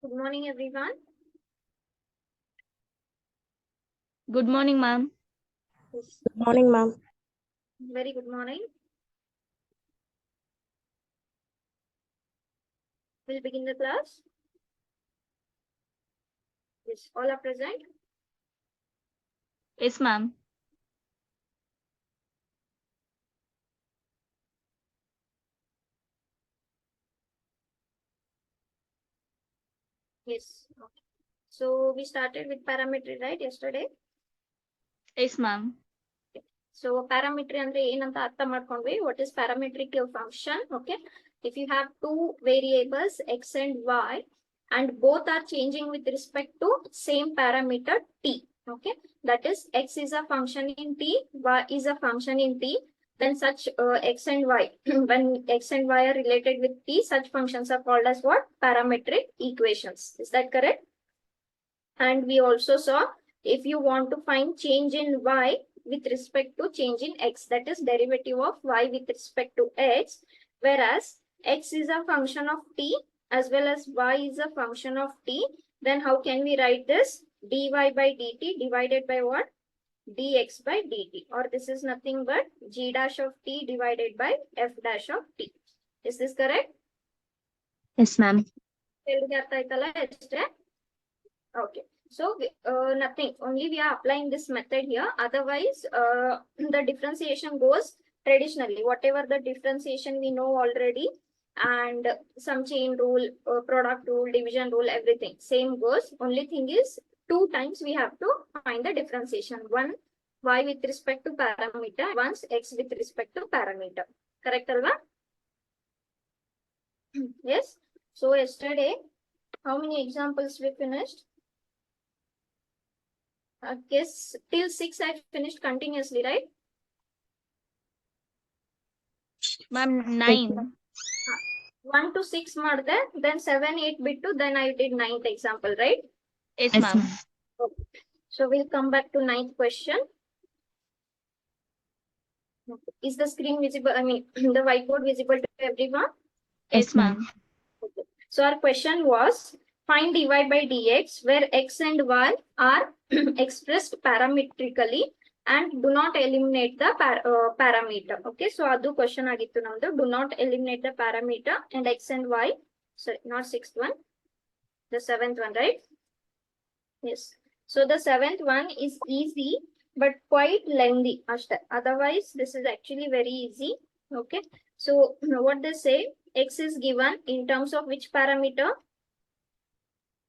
Good morning, everyone. Good morning, ma'am. Yes, Good morning, ma'am. very good morning. We'll begin the class. Yes, all are present. Yes, ma'am. Yes. Okay. So we started with parametry, right, yesterday? Yes, ma'am. So parametry andre ಏನಂತ ಅರ್ಥ ಮಾಡ್ಕೊಂಡ್ವಿ. What is parametric function? Okay. If you have two variables x and y and both are changing with respect to same parameter t. Okay. That is x is a function in t, y is a function in t. Then such x and y, when x and y are related with t, such functions are called as what? Parametric equations. Is that correct? And we also saw if you want to find change in y with respect to change in x, that is derivative of y with respect to x, whereas x is a function of t as well as y is a function of t, then how can we write this? Dy by dt divided by what? Dx by dt, or this is nothing but g dash of t divided by f dash of t. Is this correct? Yes, ma'am. Okay. So nothing, only we are applying this method here. Otherwise, the differentiation goes traditionally, whatever the differentiation we know already, and some chain rule, product rule, division rule, everything same goes. Only thing is 2 times we have to find the differentiation. One y with respect to parameter, once x with respect to parameter. Correct, Alva? Yes. So yesterday, how many examples we finished? I guess till 6 I finished continuously, right? Ma'am, 9. 1 to 6 ಮಾಡಿದೆ, then 7, 8 ಬಿಟ್ಟು then I did 9th example, right? Yes, Yes, ma'am. ma'am. Okay. So we'll come back to 9th question. Is the screen visible? I mean, the whiteboard visible to everyone? Yes, ma'am. Okay. So our question was, find dy by dx where x and y are expressed parametrically and do not eliminate the parameter. Okay, so adu question agittu namdu. Do not eliminate the parameter and x and y. Sorry, not 6th one, the 7th one, right? Yes. So the 7th one is easy but quite lengthy. Otherwise, this is actually very easy. Okay. So what they say, x is given in terms of which parameter?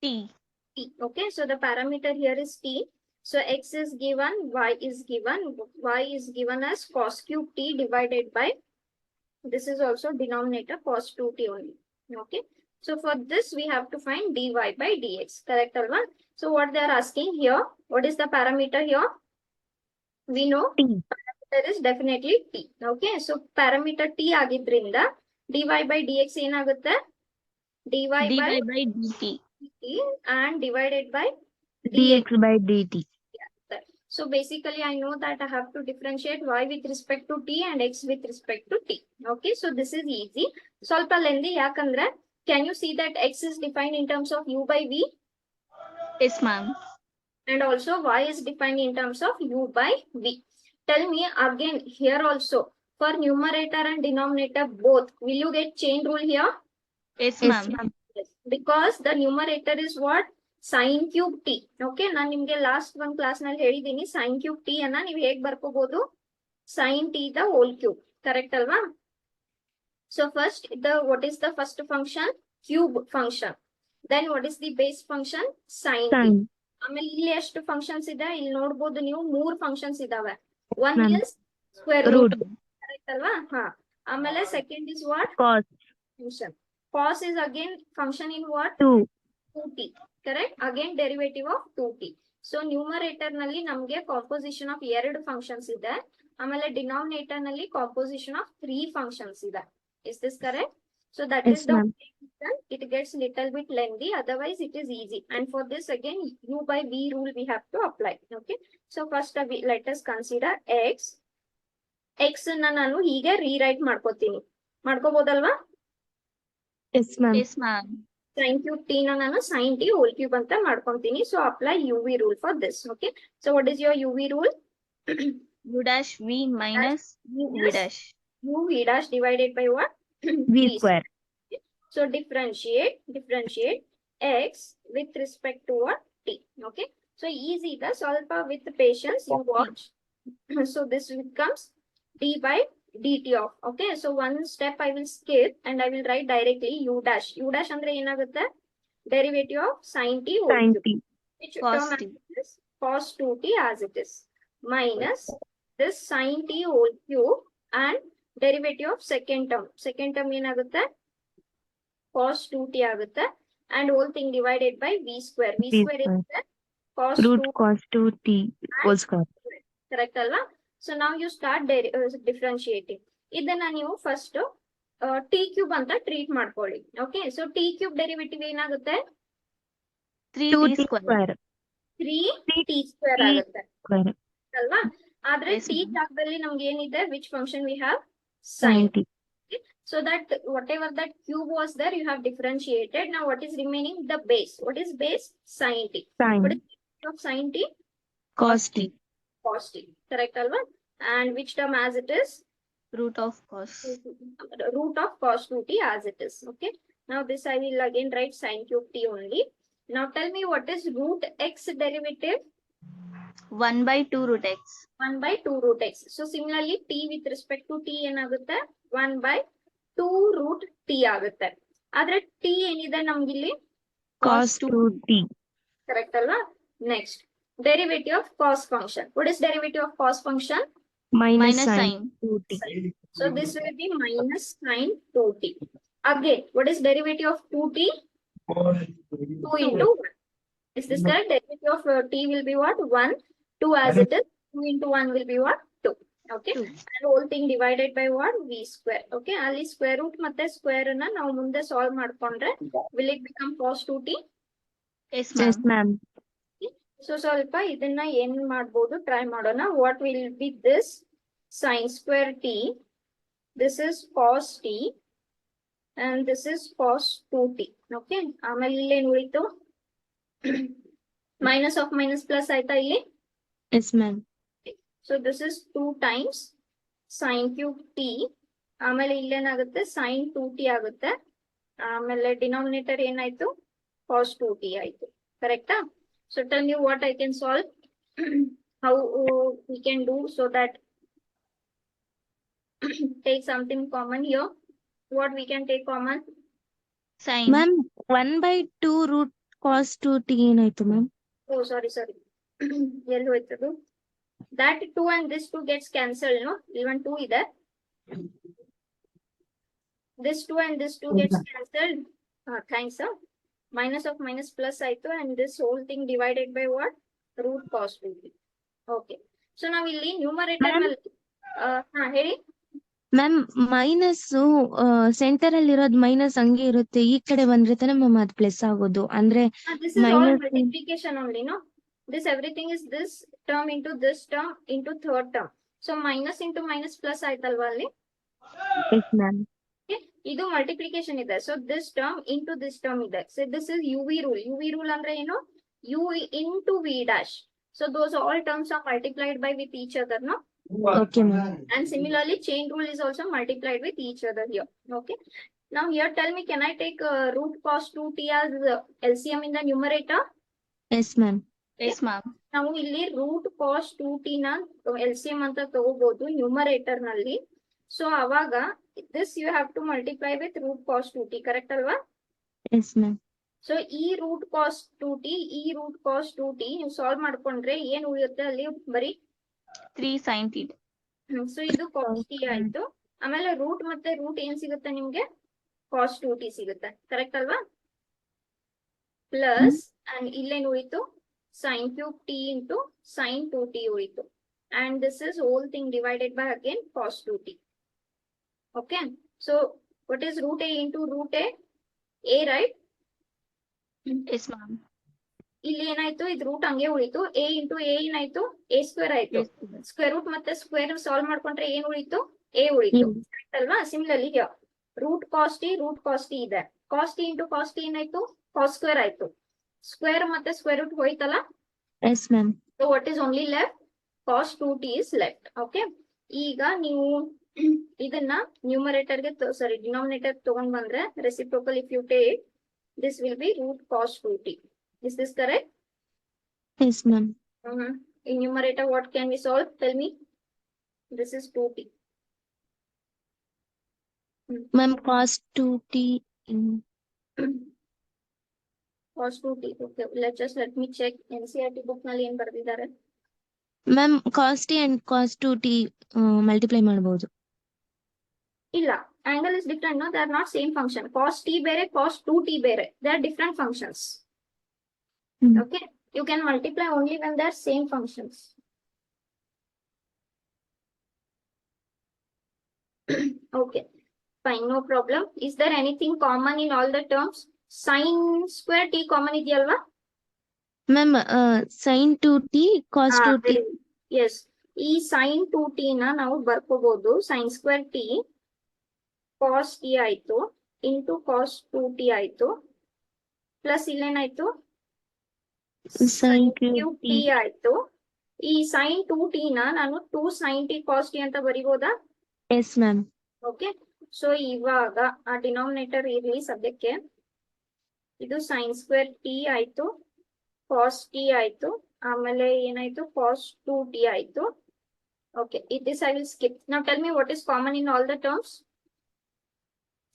T. T. Okay. So the parameter here is t. So x is given, y is given. Y is given as cos cube t divided by, this is also denominator, cos 2t only. Okay. So for this, we have to find dy by dx. Correct, Alva? So what they are asking here, what is the parameter here? We know T. parameter is definitely t. Okay. So parameter t agidrinda dy by dx ಏನಾಗುತ್ತೆ? dy by dt. t and divided by dx by dt. So basically, I know that I have to differentiate y with respect to t and x with respect to t. Okay, so this is easy. ಸ್ವಲ್ಪ lengthy ಯಾಕಂದ್ರೆ, can you see that x is defined in terms of u by v? Yes, ma'am. And also y is defined in terms of u by v. Tell me again here also, for numerator and denominator both, will you get chain rule here? Yes, Yes, ma'am. ma'am. Yes, because the numerator is what? Sin cube t. Okay, ನಾನು ನಿಮಗೆ last ಒಂದು class ನಲ್ಲಿ ಹೇಳಿದೀನಿ sin cube t ಅನ್ನ ನೀವು ಹೇಗೆ ಬರ್ಕೋಬಹುದು? Sin t the whole cube. Correct ಅಲ್ವಾ? So first, what is the first function? Cube function. Then what is the base function? Sin t. Sin. ಆಮೇಲೆ ಇಲ್ಲಿ ಎಷ್ಟು ಫಂಕ್ಷನ್ಸ್ ಇದೆ? ಇಲ್ಲಿ ನೋಡಬಹುದು ನೀವು 3 ಫಂಕ್ಷನ್ಸ್ ಇದಾವೆ. One Ma'am. is square Root. root. Correct ಅಲ್ವಾ? ಹಾ. ಆಮೇಲೆ second is what? Cos Function. Cos is again function in what? 2. 2t. Correct? Again derivative of 2t. So numerator ನಲ್ಲಿ ನಮಗೆ composition of 2 functions ಇದೆ. ಆಮೇಲೆ denominator ನಲ್ಲಿ composition of 3 functions ಇದೆ. Is this correct? So that Yes, is the ma'am. reason it gets little bit lengthy. Otherwise it is easy. And for this again u by v rule we have to apply. Okay. So first let us consider x. x ಅನ್ನ ನಾನು ಹೀಗೆ rewrite ಮಾಡ್ಕೋತೀನಿ. ಮಾಡ್ಕೋಬಹುದಲ್ವಾ? Yes, ma'am. Yes, ma'am. sin cube t ನ ನಾನು sin t whole cube ಅಂತ ಮಾಡ್ಕೊಂತೀನಿ. So apply UV rule for this. Okay. So what is your UV rule? U dash V minus V dash. UV dash divided by what? V square. So differentiate x with respect to what? T. Okay. So easy the solve with patience you watch. So this becomes d by dt of. Okay. So one step I will skip and I will write directly u dash. U dash andre enagutte? Derivative of sin t whole Sin cube. t. Which Cos term t. is cos 2t as it is. Minus this sin t whole cube and derivative of second term. Second term ಏನಾಗುತ್ತೆ? Cos 2t ಆಗುತ್ತೆ. And whole thing divided by v square. V V square is square. cos Root 2. cos 2t whole square. Correct ಅಲ್ವಾ? So now you start differentiating. ಇದನ್ನ ನೀವು first t cube ಅಂತ treat ಮಾಡ್ಕೊಳ್ಳಿ. Okay. So t cube derivative ಏನಾಗುತ್ತೆ? 3t 2t square. square. 3t square ಆಗುತ್ತೆ. Square. ಅಲ್ವಾ? ಆದ್ರೆ Yes, t ma'am. ಜಾಗದಲ್ಲಿ ನಮ್ಗೆ ಏನಿದೆ? Which function we have? Sin t. So that whatever that cube was there, you have differentiated. Now what is remaining? The base. What is base? Sin t. What Sin. is the value of sin t? Cos t. Cos t. Correct, alva? And which term as it is? Root of cos. Root of cos 2t as it is. Okay. Now this I will again write sin cube t only. Now tell me what is root x derivative? 1 by 2 root x. 1 by 2 root x. So similarly t with respect to t ಏನಾಗುತ್ತೆ? 1 by 2 root t ಆಗುತ್ತೆ. ಆದ್ರೆ t ಏನಿದೆ ನಮ್ಗಿಲ್ಲಿ? Cos 2t. Correct alva? Next, derivative of cos function. What is derivative of cos function? Minus Minus sin sin. 2t. So this will be minus sin 2t. Again, what is derivative of 2t? 2 into 1. Is this correct? Derivative of t will be what? 1. 2 as it is. 2 into 1 will be what? 2. Okay. 2. And whole thing divided by what? V square. Okay. Ali square root ಮತ್ತೆ square na ನಾವು ಮುಂದೆ solve ಮಾಡ್ಕೊಂಡ್ರೆ will it become cos 2t? Yes, Yes, ma'am. ma'am. So ಸ್ವಲ್ಪ ಇದನ್ನ ಏನ್ ಮಾಡ್ಬೋದು? Try ಮಾಡೋಣ. What will be this? Sin square t. This is cos t. And this is cos 2t. Okay. ಆಮೇಲೆ ಇಲ್ಲಿ ಏನ್ ಉಳಿತು? Minus of minus plus ಆಯ್ತಾ ಇಲ್ಲಿ? Yes, ma'am. So this is 2 times sin cube t. ಆಮೇಲೆ ಇಲ್ಲೇನಾಗುತ್ತೆ? sin 2t ಆಗುತ್ತೆ. ಆಮೇಲೆ denominator ಏನಾಯ್ತು? cos 2t ಆಯ್ತು. ಕರೆಕ್ಟಾ? So tell me what I can solve. How we can do so that take something common here. What we can take common? Sin. Ma'am, 1 by 2 root cos 2t ಏನಾಯ್ತು ma'am? Oh, sorry. ಎಲ್ಲಿ ಹೋಯ್ತದು? That 2 and this 2 gets cancelled, no? Even 2 ಇದೆ. This 2 and this 2 gets cancelled. Thanks, sir. Minus of minus plus ಆಯ್ತು and this whole thing divided by what? Root cos 2t. Okay. So ನಾವು ಇಲ್ಲಿ numerator Ma'am? ನಲ್ಲಿ ಹೇಳಿ. Ma'am minus centre ಅಲ್ಲಿ ಇರೋದು minus ಹಂಗೆ ಇರುತ್ತೆ, ಈ ಕಡೆ ಬಂದ್ರೆ ತಾನೇ ಮ್ಯಾಮ್ ಅದು ಪ್ಲಸ್ ಆಗೋದು, ಅಂದ್ರೆ This is all minus multiplication only, no? This everything is this term into this term into third term. So minus into minus plus ಆಯ್ತಲ್ವಾ ಅಲ್ಲಿ? yes ma'am. Okay. ಇದು multiplication ಇದೆ. So this term into this term ಇದೆ. So this is UV rule. UV rule ಅಂದ್ರೆ ಏನು? U into V dash. So those all terms are multiplied by with each other, no? Okay ma'am. And similarly, chain rule is also multiplied with each other here. Okay. Now here, tell me, can I take root cos 2t as LCM in the numerator? Yes ma'am. Yes, ma'am. ನಾವು ಇಲ್ಲಿ root cos 2t ನ LCM ಅಂತ ತಗೋಬಹುದು numerator ನಲ್ಲಿ. So ಅವಾಗ this you have to multiply with root cos 2t, correct ಅಲ್ವಾ? Yes ma'am. So ಈ root cos 2t, ಈ root cos 2t ನೀವು solve ಮಾಡ್ಕೊಂಡ್ರೆ ಏನ್ ಉಳಿಯುತ್ತೆ ಅಲ್ಲಿ ಬರೀ? 3 sin theta. ಸೊ ಇದು cos t ಆಯ್ತು. ಆಮೇಲೆ ರೂಟ್ ಮತ್ತೆ ರೂಟ್ ಏನ್ ಸಿಗುತ್ತೆ ನಿಮ್ಗೆ? cos 2t ಸಿಗುತ್ತೆ, ಕರೆಕ್ಟ್ ಅಲ್ವಾ? ಪ್ಲಸ್ ಅಂಡ್ ಇಲ್ಲೇನ್ ಉಳಿತು? sin cube t into sin 2t ಉಳಿತು. And this is whole thing divided by again cos 2t. Okay. So what is root a into root a? A, right? Yes, ma'am. ಇಲ್ಲಿ ಏನಾಯ್ತು? ಇದು root ಹಂಗೆ ಉಳಿತು. a into a ಏನಾಯ್ತು? a square ಆಯ್ತು. Yes, ma'am. Square root ಮತ್ತೆ square solve ಮಾಡ್ಕೊಂಡ್ರೆ ಏನ್ ಉಳಿತು? a ಉಳಿತು, ಕರೆಕ್ಟ್ ಅಲ್ವಾ? ಸಿಮಿಲರ್ಲಿ ರೂಟ್ ಕಾಸ್ಟ್ t ಇದೆ. Cos t into cos t ಏನಾಯ್ತು, ಕಾಸ್ ಸ್ಕ್ವೇರ್ ಆಯ್ತು. ಸ್ಕ್ವೇರ್ ಮತ್ತೆ ಸ್ಕ್ವೇರ್ ರೂಟ್ ಹೋಯ್ತಲ್ಲ, yes ma'am. So what is only left, ಕಾಸ್ 2t is left. ಓಕೆ, ಈಗ ನೀವು ಇದನ್ನ ನ್ಯೂಮರೇಟರ್ಗೆ ಸಾರಿ ಡಿನಾಮಿನೇಟರ್ ತಗೊಂಡ್ ಬಂದ್ರೆ reciprocal if you take this will be root cos 2t. Is this correct? Yes ma'am. In numerator what can we solve? Tell me. This is 2t. Ma'am cos 2t. Cos 2t. Okay, let me check NCERT book ನಲ್ಲಿ ಏನ್ ಬರ್ದಿದ್ದಾರೆ. Ma'am cos T and cos 2t multiply ಮಾಡಬಹುದು. ಇಲ್ಲ, angle is different, no, they are not same function. Cos t ಬೇರೆ, cos 2t ಬೇರೆ, they are different functions. Okay, you can multiply only when they are same functions. Okay, fine, no problem. Is there anything common in all the terms? Sin square t common ಇದೆಯಲ್ವಾ? Ma'am sin 2t cos 2t. Yes, ಈ sin 2t ನ ನಾವು ಬರ್ಕೋಬಹುದು sin square t cos t ಆಯ್ತು into cos 2t ಆಯ್ತು, plus ಇಲ್ಲೇನಾಯ್ತು sin cube t ಆಯ್ತು. ಈ sin 2t ನ ನಾನು 2 sin t cos t ಅಂತ ಬರಿಬೋದಾ? Yes ma'am. ಓಕೆ, ಸೊ ಇವಾಗ ಆ ಡಿನಾಮಿನೇಟರ್ ಇರ್ಲಿ ಸದ್ಯಕ್ಕೆ. ಇದು sin square t ಆಯ್ತು, cos t ಆಯ್ತು, ಆಮೇಲೆ ಏನಾಯ್ತು cos 2t ಆಯ್ತು. Okay, this I will skip. Now tell me what is common in all the terms.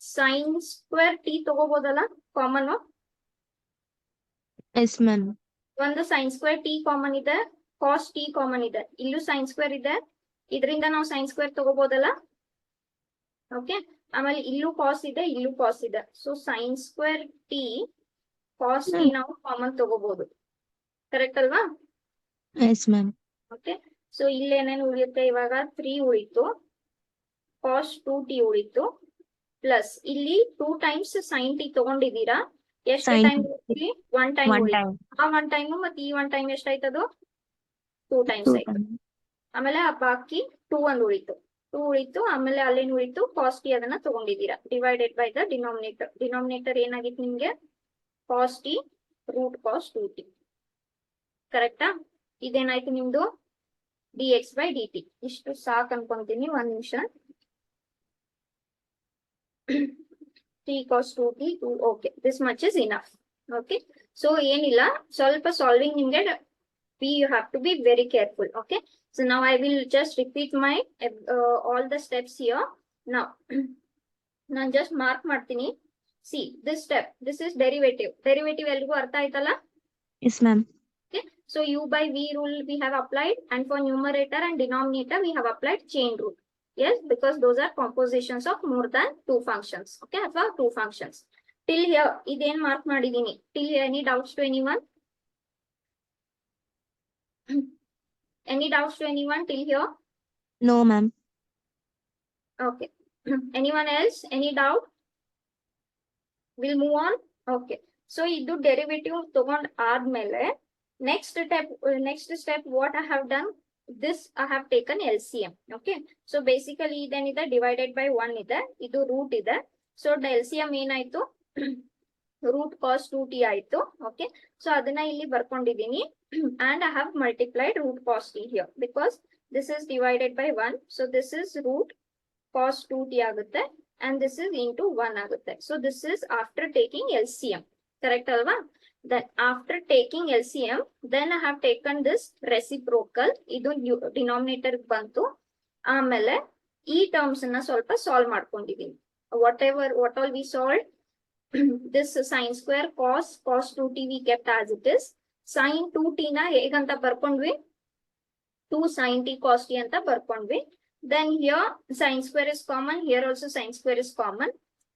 Sin square t ತಗೋಬೋದಲ್ಲ ಕಾಮನ್? Yes ma'am. ಒಂದು sin square t ಕಾಮನ್ ಇದೆ, cos t common ಇದೆ, ಇಲ್ಲೂ sin square ಇದೆ, ಇದರಿಂದ ನಾವು sin square ತಗೋಬೋದಲ್ಲ. Okay, ಆಮೇಲೆ ಇಲ್ಲೂ cos ಇದೆ, ಇಲ್ಲೂ cos ಇದೆ, so sin square t cos t ನಾವು ಕಾಮನ್ ತಗೋಬಹುದು. ಕರೆಕ್ಟ್ ಅಲ್ವಾ? S ma'am. ಓಕೆ, ಸೊ ಇಲ್ಲಿ ಏನೇನು ಉಳಿಯುತ್ತೆ ಇವಾಗ 3 ಉಳಿತು, cos 2t ಉಳಿತು, ಪ್ಲಸ್ ಇಲ್ಲಿ 2 ಟೈಮ್ಸ್ sin t ತಗೊಂಡಿದ್ದೀರಾ, ಎಷ್ಟು Sin ಟೈಮ್ ಉಳಿತು? 1 ಟೈಮ್ One ಉಳಿತು. time. ಆ 1 ಟೈಮ್ ಮತ್ತೆ ಈ 1 ಟೈಮ್ ಎಷ್ಟಾಯ್ತದು? 2 ಟೈಮ್ಸ್ 2 ಆಯ್ತು. time. ಆಮೇಲೆ ಆ ಬಾಕಿ 2 ಒಂದು ಉಳಿತು, 2 ಉಳಿತು, ಆಮೇಲೆ ಅಲ್ಲೇನು ಉಳಿತು cos t ಅದನ್ನ ತಗೊಂಡಿದ್ದೀರಾ, divided by the denominator. Denominator ಏನಾಗಿತ್ತು ನಿಮ್ಗೆ? cos t root cos 2t. ಕರೆಕ್ಟಾ? ಇದೇನಾಯ್ತು ನಿಮ್ದು dx by dt. ಇಷ್ಟು ಸಾಕು ಅನ್ಕೊಂತೀನಿ, ಒಂದ್ ನಿಮಿಷ. 3 cos 2t 2. Okay, this much is enough. Okay, so ಏನಿಲ್ಲ, ಸ್ವಲ್ಪ ಸಾಲ್ವಿಂಗ್ ನಿಮ್ಗೆ you have to be very careful. Okay, so now I will just repeat my all the steps here. Now ನಾನು just mark ಮಾಡ್ತೀನಿ. See this step, this is derivative. Derivative ಎಲ್ರಿಗೂ ಅರ್ಥ ಆಯ್ತಲ್ಲ? Yes ma'am. Okay, so u by v rule we have applied, and for numerator and denominator we have applied chain rule. Yes, because those are compositions of more than 2 functions. Okay, ಅಥವಾ 2 functions. Till here ಇದೇನ್ mark ಮಾಡಿದೀನಿ? Till here any doubts to anyone? Any doubts to anyone till here? No ma'am. Okay. Anyone else? Any doubt? We'll move on. Okay, so ಇದು derivative ತಗೊಂಡ್ ಆದ್ಮೇಲೆ next step what I have done, this I have taken LCM. Okay, so basically ಇದೇನಿದೆ divided by 1 ಇದೆ, ಇದು root ಇದೆ, so LCM ಏನಾಯ್ತು root cos 2t ಆಯ್ತು. Okay, so ಅದನ್ನ ಇಲ್ಲಿ ಬರ್ಕೊಂಡಿದ್ದೀನಿ, and I have multiplied root cos t here because this is divided by 1, so this is root cos 2t ಆಗುತ್ತೆ, and this is into 1 ಆಗುತ್ತೆ. So this is after taking LCM. Correct alva? Then after taking LCM, then I have taken this reciprocal. Idu denominator bantu. ಆಮೇಲೆ ಈ terms ಅನ್ನ ಸ್ವಲ್ಪ solve ಮಾಡ್ಕೊಂಡಿದೀನಿ. what all we solved, this sin square cos 2t we kept as it is. sin 2t ನ ಹೇಗಂತ ಬರ್ಕೊಂಡ್ವಿ? 2 sin t cos t ಅಂತ ಬರ್ಕೊಂಡ್ವಿ. Then here sin square is common, here also sin square is common,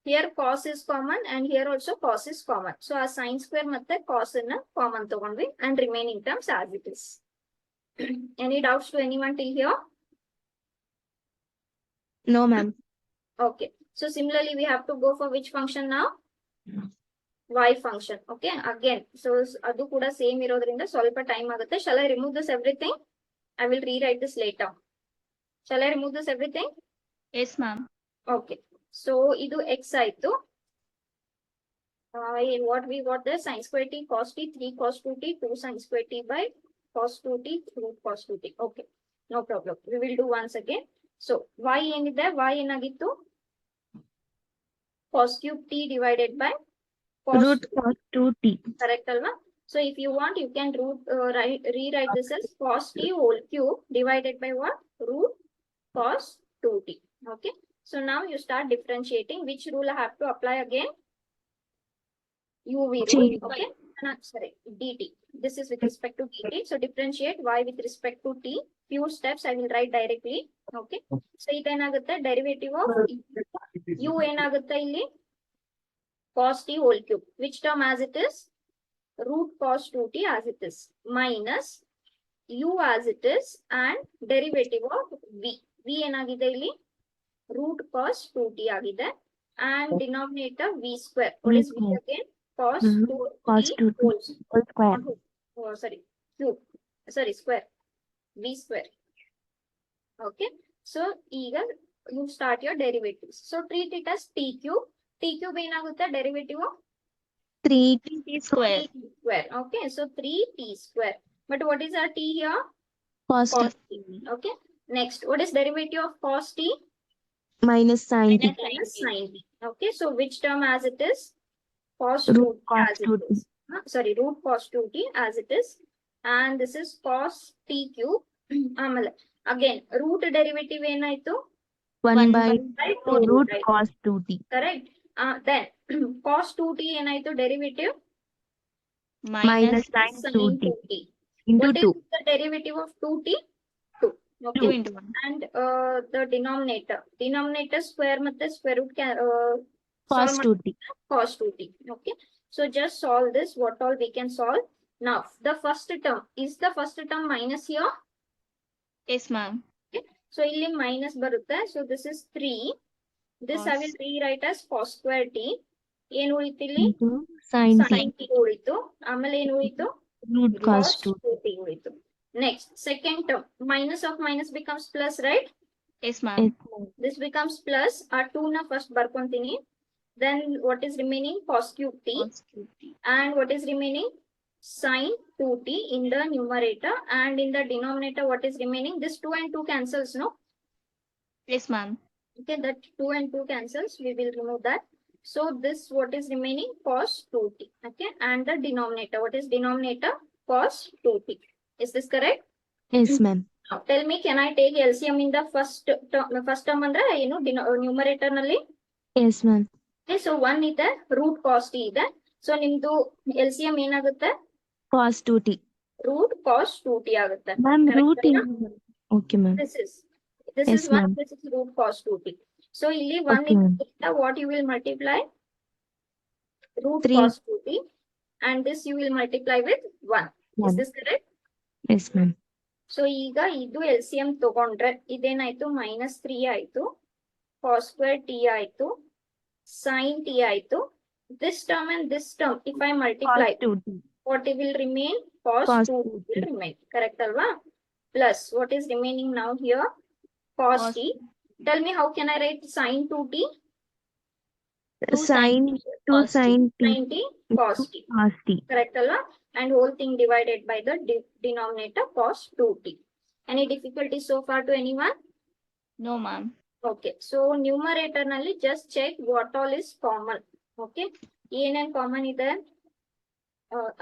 here cos is common, and here also cos is common. So ಆ sin square ಮತ್ತೆ cos ಅನ್ನ common ತಗೊಂಡ್ವಿ, and remaining terms as it is. Any doubts to anyone till here? No ma'am. Okay, so similarly we have to go for which function now? Y function. Okay, again, so ಅದು ಕೂಡ same ಇರೋದ್ರಿಂದ ಸ್ವಲ್ಪ time ಆಗುತ್ತೆ. Shall I remove this everything? I will rewrite this later. Shall I remove this everything? Yes, ma'am. Okay, so ಇದು x ಆಯ್ತು, what we got there, sin square t cos t 3 cos 2t 2 sin square t by cos 2t root cos 2t. Okay, no problem. We will do once again. So y ಏನಿದೆ, y ಏನಾಗಿತ್ತು, cos cube t divided by cos root cos 2t. correct alva? So if you want, you can rewrite this as cos t whole cube divided by what? Root cos 2t. Okay, so now you start differentiating. Which rule I have to apply again? UV rule. Change. Okay, sorry, dt. This is with respect to dt. So differentiate y with respect to t. Few steps I will write directly. Okay, so idenagutte derivative of u ಏನಾಗುತ್ತೆ ಇಲ್ಲಿ, cos t whole cube. Which term as it is? Root cos 2t as it is, minus u as it is, and derivative of v. v ಏನಾಗಿದೆ ಇಲ್ಲಿ, root cos 2t ಆಗಿದೆ, and denominator v square. What is v again? Cos 2t whole square. Oh, sorry, cube. Sorry, square. V square. Okay. So, ಈಗ you start your derivatives. So, treat it as t cube. T cube ಏನಾಗುತ್ತೆ derivative of 3t square. 3t square. Okay. So, 3t square. But what is our t here? cos t Cos t. Okay. Next, what is derivative of cos t? minus sin t. Minus sin t. Okay. So, which term as it is? Cos Root 2t cos as it 2t. is. Sorry, root cos 2t as it is. And this is cos t cube. Again, root derivative ಏನಾಯ್ತು? 1 by by 2, root right? cos 2t. Correct. Then cos 2t ಏನಾಯ್ತು derivative? Minus sin Sin 2t 2t. into What is 2. the derivative of 2t? 2. 2 Okay. into 1. And the denominator square ಮತ್ತೆ square root can Cos solve 2t. cos 2t. Okay. So just solve this. What all we can solve? Now, the first term, is the first term minus here? Yes, ma'am. So, illi minus barutte. So, this is 3. This I will rewrite as cos square t. ಏನು ಉಳಿತು ಇಲ್ಲಿ? Into sin t. Sin t ಉಳಿತು. ಆಮೇಲೆ ಏನು ಉಳಿತು? Root cos Cos 2t. 2t ಉಳಿತು. Next, second term, minus of minus becomes plus, right? Yes, ma'am. Yes, ma'am. This becomes plus. ಆ 2 ನ first ಬರ್ಕೊಂತೀನಿ. Then what is remaining? Cos cube t. Cos cube t. And what is remaining? Sin 2t in the numerator, and in the denominator what is remaining? This 2 and 2 cancels, no? Yes, ma'am. Okay, that 2 and 2 cancels, we will remove that. So this what is remaining? Cos 2t. Okay, and the denominator, what is denominator? Cos 2t. Is this correct? Yes, ma'am. Now tell me, can I take LCM in the first term andre numerator nalli? Yes, ma'am. Okay, so 1 ಇದೆ, root cos t ಇದೆ. So ನಿಮ್ದು LCM ಏನಾಗುತ್ತೆ? Cos 2t. Root cos 2t ಆಗುತ್ತೆ. Ma'am, Correct root ಅಲ್ವಾ? Okay, ma'am. This is Yes, 1, ma'am. this is root cos 2t. So ಇಲ್ಲಿ 1 Okay, ma'am. is what you will multiply? Root 3. cos 2t, and this you will multiply with 1. Is 1. this correct? Yes, ma'am. So ಈಗ ಇದು LCM ತಗೊಂಡ್ರೆ ಇದೇನಾಯ್ತು? minus 3 ಆಯ್ತು, cos square t ಆಯ್ತು, sin t ಆಯ್ತು. This term and this term, if I multiply, Cos 2t. what it will remain? Cos Cos 2 2t. will remain. Correct alva? Plus what is remaining now here? Cos Cos t. Tell me, how can I write sin 2t? Sin 2 cos t. sin t. Sin t cos t. Cos t. Correct alva? And whole thing divided by the denominator cos 2t. Any difficulty so far to anyone? No, ma'am. Okay. So numerator nalli just check what all is common. Okay. ಏನೇನ್ common ಇದೆ?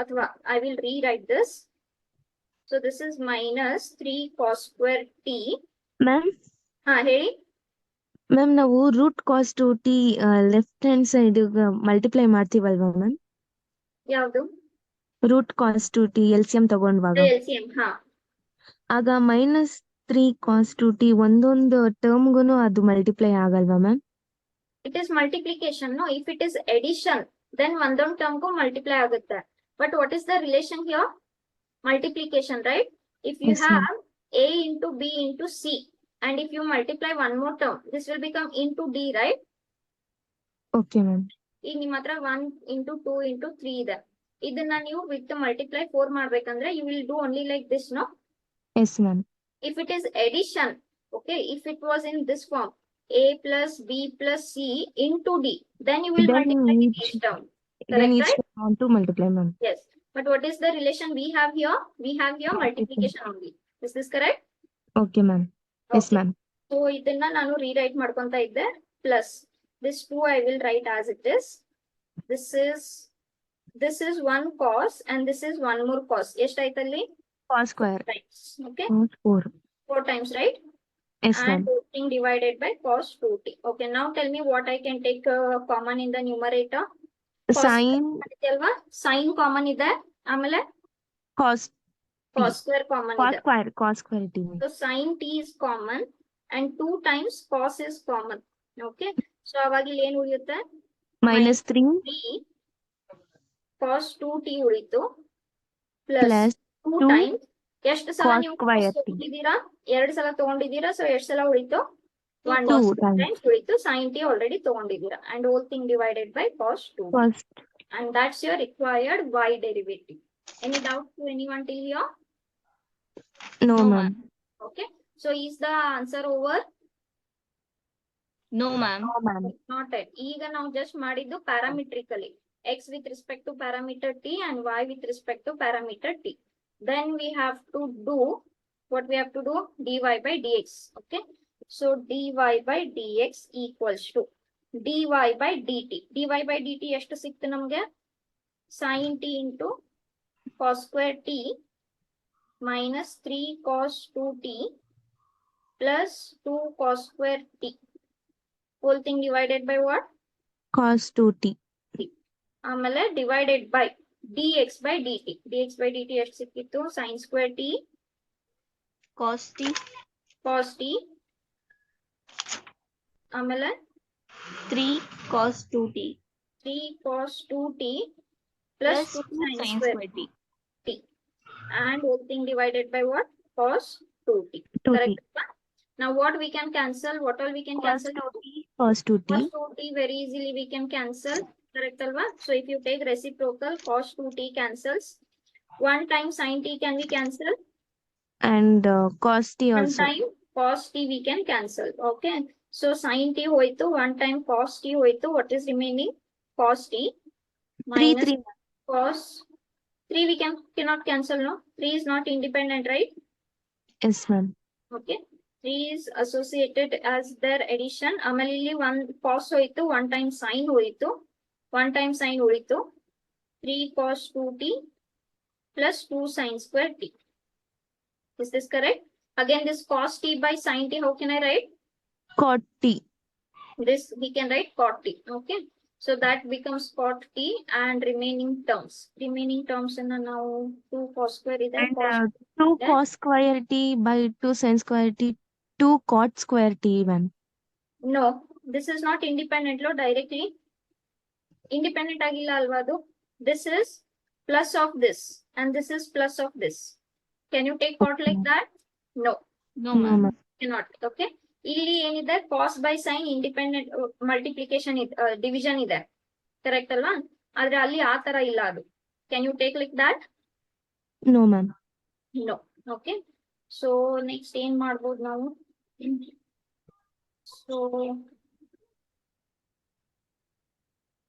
ಅಥವಾ I will rewrite this. So this is minus 3 cos square t. Ma'am, ಹೇಳಿ. Ma'am ನಾವು root cos 2t left hand side multiply ಮಾಡ್ತೀವಲ್ವಾ ma'am? ಯಾವುದು? Root cos 2t LCM ತಗೊಂಡ್ವಾಗ LCM. ಆಗ minus 3 cos 2t ಒಂದೊಂದು ಟರ್ಮ್ಗುನು ಅದು ಮಲ್ಟಿಪ್ಲೈ ಆಗಲ್ವಾ ma'am? It is multiplication, no? If it is addition, then ಒಂದೊಂದು term ಗೂ multiply ಆಗುತ್ತೆ. But what is the relation here? Multiplication, right? If you Yes, ma'am. have a into b into c, and if you multiply one more term, this will become into d, right? Okay ma'am. ಈಗ ನಿಮ್ಮ ಹತ್ರ 1 into 2 into 3 ಇದೆ. ಇದನ್ನ ನೀವು with multiply 4 ಮಾಡ್ಬೇಕಂದ್ರೆ you will do only like this, no? Yes ma'am. If it is addition, okay, if it was in this form, a plus b plus c into d, then you will Then multiply with each- each term. Then Correct, each right? term want to multiply, ma'am. Yes. But what is the relation we have here? We have here multiplication only. Is this correct? Okay, ma'am. Yes, Okay. ma'am. So ಇದನ್ನ ನಾನು rewrite ಮಾಡ್ಕೊಂತ ಇದ್ದೆ. Plus this 2 I will write as it is. This is one cos and this is one more cos. ಎಷ್ಟಾಯ್ತಲ್ಲಿ? Cos square. Times. Okay. Cos 4. 4 times, right? Yes, And ma'am. everything divided by cos 2t. Okay. Now tell me what I can take common in the numerator. Sin ಅಲ್ವಾ? Sin common ಇದೆ. ಆಮೇಲೆ cos cos square common ಇದೆ. cos square t. So sin t is common and 2 times cos is common. Okay. So ಅವಾಗ ಇಲ್ಲಿ ಏನು ಉಳಿಯುತ್ತೆ? -3 3 cos 2t ಉಳಿತು plus plus 2 2 times ಎಷ್ಟು ಸಲ cos ನೀವು square t. ತಗೊಂಡಿದ್ದೀರಾ? 2 ಸಲ ತಗೊಂಡಿದ್ದೀರಾ. ಸೊ ಎಷ್ಟು ಸಲ ಉಳಿತು? 1 2 times times. ಉಳಿತು. sin t already ತಗೊಂಡಿದ್ದೀರಾ and whole thing divided by cos 2. First, And that's your required y derivative. Any doubt to anyone till here? no, No, ma'am. Okay. So is the answer over? No, ma'am. No, ma'am. Not yet. ಈಗ ನಾವು just ಮಾಡಿದ್ದು parametrically. X with respect to parameter t and y with respect to parameter t. Then we have to do what we have to do? dy by dx. Okay. So dy by dx equals to dy by dt. dy by dt ಎಷ್ಟು ಸಿಕ್ತು ನಮಗೆ? sin t into cos square t minus 3 cos 2t plus 2 cos square t. Whole thing divided by what? Cos 2t. ಆಮೇಲೆ divided by dx by dt. dx by dt ಎಷ್ಟು ಸಿಕ್ಕಿತ್ತು? sin square t Cos t. cos t ಆಮೇಲೆ 3 cos 2t 3 cos 2t plus plus 2 2 sin sin square square t. t. And whole thing divided by what? Cos 2t. 2t. Correct? Now what we can cancel? What all we can Cos cancel? 2t. Cos 2t. Cos 2t very easily we can cancel. Correct alva? So if you take reciprocal, cos 2t cancels. 1 time sin t can we cancel? And cos t 1 also. time cos t we can cancel. Okay. So sin t hoitu, 1 time cos t hoitu. What is remaining? Cos t 3 minus 3. cos 3 we cannot cancel, no? 3 is not independent, right? Yes, ma'am. Okay. 3 is associated as their addition. ಆಮೇಲೆ ಇಲ್ಲಿ 1 cos ಹೋಯಿತು, 1 time sin ಹೋಯಿತು, 1 time sin ಉಳಿತು. 3 cos 2t plus 2 sin square t. Is this correct? Again, this cos t by sin t, how can I write? Cot t. This we can write cot t. Okay. So that becomes cot t and remaining terms. Remaining terms in now 2 cos square is And cos 2 Yeah. cos square t by 2 sin square t. 2 cot square t, ma'am. No, this is not independent law directly. Independent agilla alvadu. This is plus of this and this is plus of this. Can you take out like that? No, No, No, ma'am. ma'am. cannot. Okay. ಇಲ್ಲಿ ಏನಿದೆ cos by sin independent multiplication division ಇದೆ. Correct ಅಲ್ವಾ? ಆದ್ರೆ ಅಲ್ಲಿ ಆ ತರ ಇಲ್ಲ ಅದು. Can you take like that? No, ma'am. No. Okay. So next ಏನ್ ಮಾಡ್ಬೋದು ನಾವು? So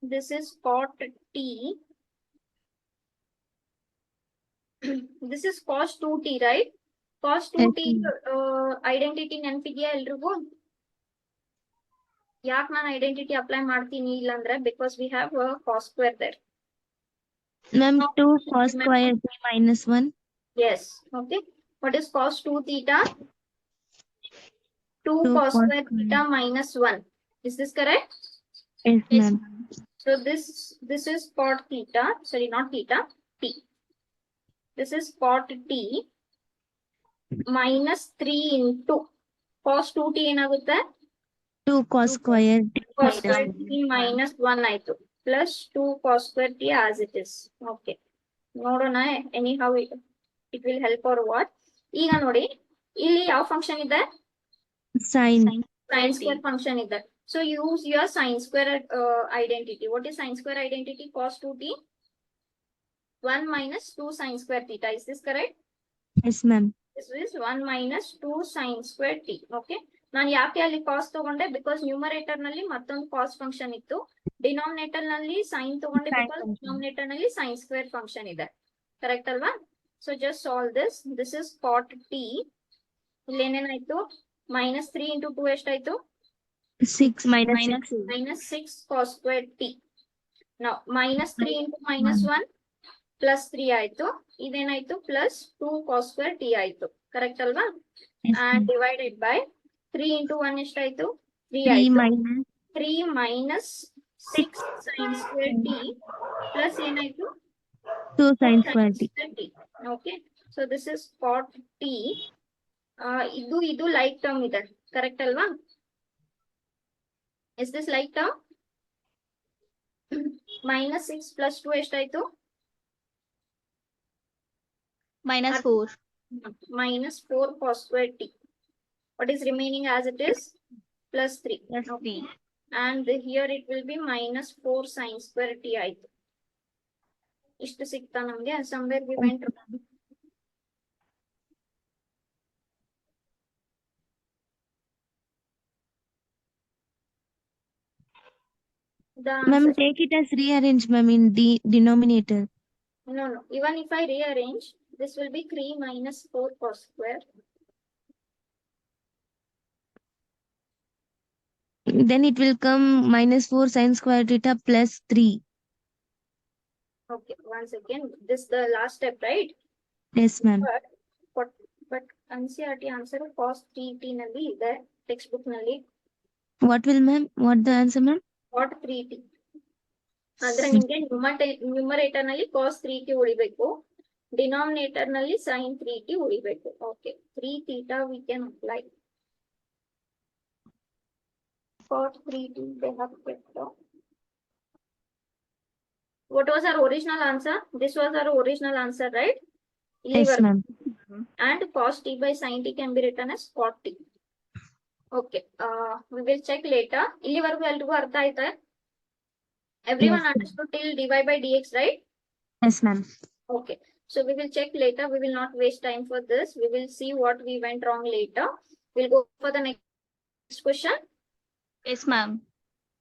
this is cot t. This is cos 2t, right? Cos 2t identity ನೆನಪಿದೆಯಾ ಎಲ್ರಿಗೂ? ಯಾಕೆ ನಾನು ಐಡೆಂಟಿಟಿ ಅಪ್ಲೈ ಮಾಡ್ತೀನಿ ಇಲ್ಲ ಅಂದ್ರೆ because we have cos square there. Ma'am, No, 2 cos remember. square t minus 1. Yes. Okay. What is cos 2 theta? 2 2 cos cos square square. theta minus 1. Is this correct? Yes, Yes, ma'am. ma'am. So this is cot theta. Sorry, not theta. T. This is cot t minus 3 into cos 2t ಏನಾಗುತ್ತೆ? 2 cos square t Cos minus square 1. t minus 1 ಆಯ್ತು plus 2 cos square t as it is. Okay. ನೋಡೋಣ anyhow it will help or what. ಈಗ ನೋಡಿ ಇಲ್ಲಿ ಯಾವ function ಇದೆ? Sin. Sin square function ಇದೆ. So use your sin square identity. What is sin square identity? Cos 2t 1 minus 2 sin square theta. Is this correct? Yes, ma'am. This is 1 minus 2 sin square t. Okay. ನಾನು ಯಾಕೆ ಅಲ್ಲಿ ಕಾಸ್ ತಗೊಂಡೆ, because numerator ನಲ್ಲಿ ಮತ್ತೊಂದು cos function ಇತ್ತು, denominator ನಲ್ಲಿ sine ತಗೊಂಡೆ Sin because function. Denominator ನಲ್ಲಿ ಸೈನ್ ಸ್ಕ್ವೇರ್ ಫಂಕ್ಷನ್ ಇದೆ. ಕರೆಕ್ಟ್ ಅಲ್ವಾ? So just solve this. This is cot T. ಇಲ್ಲಿ ಏನೇನಾಯ್ತು, -3 into 2 ಎಷ್ಟಾಯ್ತು? 6 minus minus 6. -6 cos square t. Now -3 into -1 +3 ಆಯ್ತು. ಇದೇನಾಯ್ತು +2 cos square t ಆಯ್ತು. ಕರೆಕ್ಟ್ ಅಲ್ವಾ? Yes, And ma'am. divided by 3 into 1 ಎಷ್ಟಾಯ್ತು? 3 3 ಆಯ್ತು. minus 3 minus 6 sin square t plus ಏನಾಯ್ತು? 2 sin sin square t. square t. Okay. So this is cot t. ಇದು like term ಇದೆ. Correct ಅಲ್ವಾ? Is this like term? -6 plus 2 ಎಷ್ಟಾಯ್ತು? -4. -4 cos square t. What is remaining as it is? +3. +3. And here it will be -4 sin square t ಆಯ್ತು. ಇಷ್ಟು ಸಿಗ್ತಾ ನಮ್ಗೆ? somewhere we went wrong. The Ma'am, answer, take it as rearrange, ma'am, in the denominator. no, even if I rearrange, this will be 3 minus 4 cos square. Then it will come -4 sin square theta plus 3. Okay, once again, this the last step, right? Yes, ma'am. But NCERT answer cos 3t ನಲ್ಲಿ ಇದೆ textbook ನಲ್ಲಿ. What will, ma'am? What the answer, ma'am? cot 3t. ಅಂದ್ರೆ ನಿಮ್ಗೆ numerator ನಲ್ಲಿ cos 3t ಉಳಿಬೇಕು, denominator ನಲ್ಲಿ sin 3t ಉಳಿಬೇಕು. Okay, 3 theta we can apply. cot 3t they have kept. What was our original answer? This was our original answer, right? Yes, ma'am. And cos t by sin t can be written as cot t. Okay, we will check later. ಇಲ್ಲಿವರೆಗೂ ಎಲ್ರಿಗೂ ಅರ್ಥ ಆಯ್ತಾ? Everyone Yes, ma'am. understood till dy by dx, right? Yes, ma'am. Okay, so we will check later. We will not waste time for this. We will see what we went wrong later. We'll go for the next question. Yes, ma'am.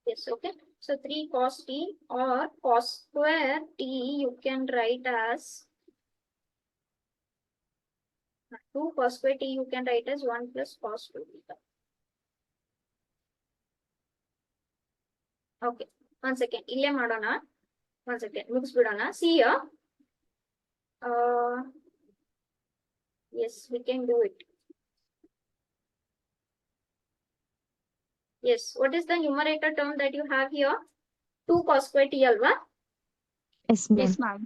Yes, okay. So 3 cos t or cos square t you can write as 2 cos square t you can write as 1 plus cos 2 theta. Okay, one second. ಇಲ್ಲೇ ಮಾಡೋಣ. One second. ಮುಗಿಸ್ಬಿಡೋಣ. See here. Yes, we can do it. Yes, what is the numerator term that you have here? 2 cos square t alva. Yes, ma'am. Yes, ma'am.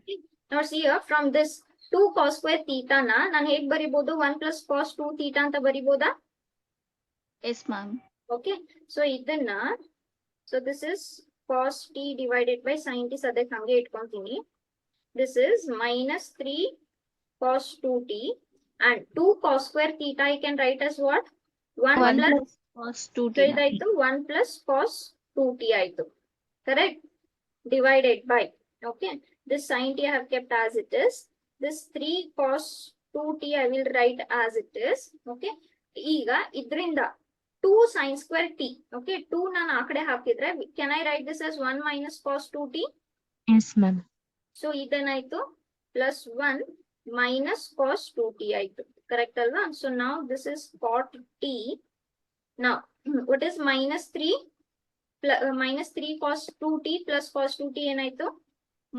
Now see here, from this 2 cos square theta na ನಾನು ಹೇಗೆ ಬರಿಬಹುದು? 1 plus cos 2 theta ಅಂತ ಬರಿಬೋದಾ? Yes, ma'am. Okay, so ಇದನ್ನ, so this is cos t divided by sin t. ಸದ್ಯಕ್ಕೆ ಹಂಗೆ ಇಟ್ಕೊಂತೀನಿ. This is -3 cos 2t and 2 cos square theta I can write as what? 1 1 plus plus cos 2t. so ಇದಾಯ್ತು 1 plus cos 2t ಆಯ್ತು. Correct? Divided by, okay, this sin t I have kept as it is. This 3 cos 2t I will write as it is. Okay, ಈಗ ಇದರಿಂದ 2 sin square t, okay, 2 ನಾನು ಆ ಕಡೆ ಹಾಕಿದ್ರೆ can I write this as 1 minus cos 2t? Yes, ma'am. So ಇದೇನಾಯ್ತು plus 1 minus cos 2t ಆಯ್ತು. Correct ಅಲ್ವಾ? So now this is cot t. Now what is -3 -3 cos 2t plus cos 2t ಏನಾಯ್ತು?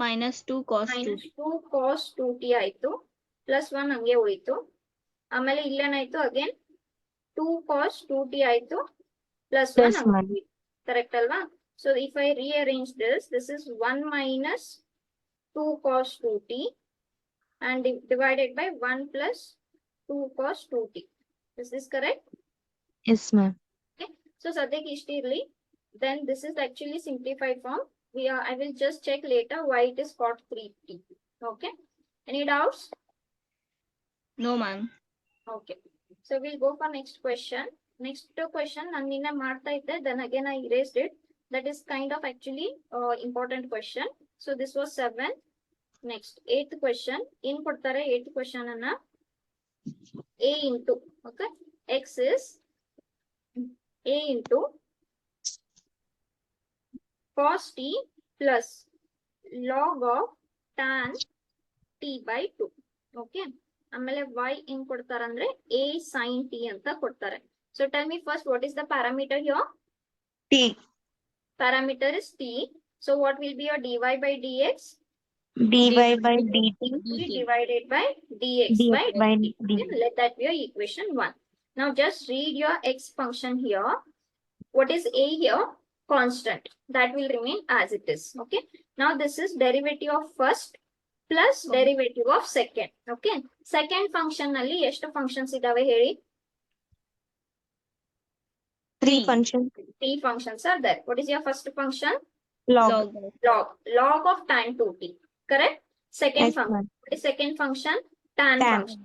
-2 cos 2t. -2 cos 2t ಆಯ್ತು. plus 1 ಹಂಗೆ ಉಳಿತು. ಆಮೇಲೆ ಇಲ್ಲೇನಾಯ್ತು again 2 cos 2t ಆಯ್ತು plus 1 Yes, ma'am. Correct ಅಲ್ವಾ? So if I rearrange this, this is 1 minus 2 cos 2t and divided by 1 plus 2 cos 2t. Is this correct? Yes, ma'am. Okay, so ಸದ್ಯಕ್ಕೆ ಇಷ್ಟ ಇರ್ಲಿ. Then this is actually simplified form. I will just check later why it is cot 3t. Okay, any doubts? No, ma'am. Okay, so we'll go for next question. Next question ನಾನು ನಿನ್ನೆ ಮಾಡ್ತಾ ಇದ್ದೆ, then again I erased it. That is kind of actually important question. So this was 7th. Next 8th question. ಏನ್ ಕೊಡ್ತಾರೆ 8th question ಅನ್ನ? A into, okay, x is A into cos t plus log of tan t by 2. Okay, ಆಮೇಲೆ y ಏನ್ ಕೊಡ್ತಾರಂದ್ರೆ a sin t ಅಂತ ಕೊಡ್ತಾರೆ. So tell me first what is the parameter here? T. Parameter is t. So what will be your dy by dx? dy by dt. Be divided by dx by dx by dt. dt. Okay, let that be your equation 1. Now just read your x function here. What is a here? Constant. That will remain as it is. Okay. Now this is derivative of first plus derivative of second. Okay. Second function ನಲ್ಲಿ ಎಷ್ಟು functions ಇದಾವೆ ಹೇಳಿ? 3 functions. 3 functions are there. What is your first function? Log. Log. Log of tan 2t. Correct? Second Yes, function. ma'am. What is second function? Tan Tan. function.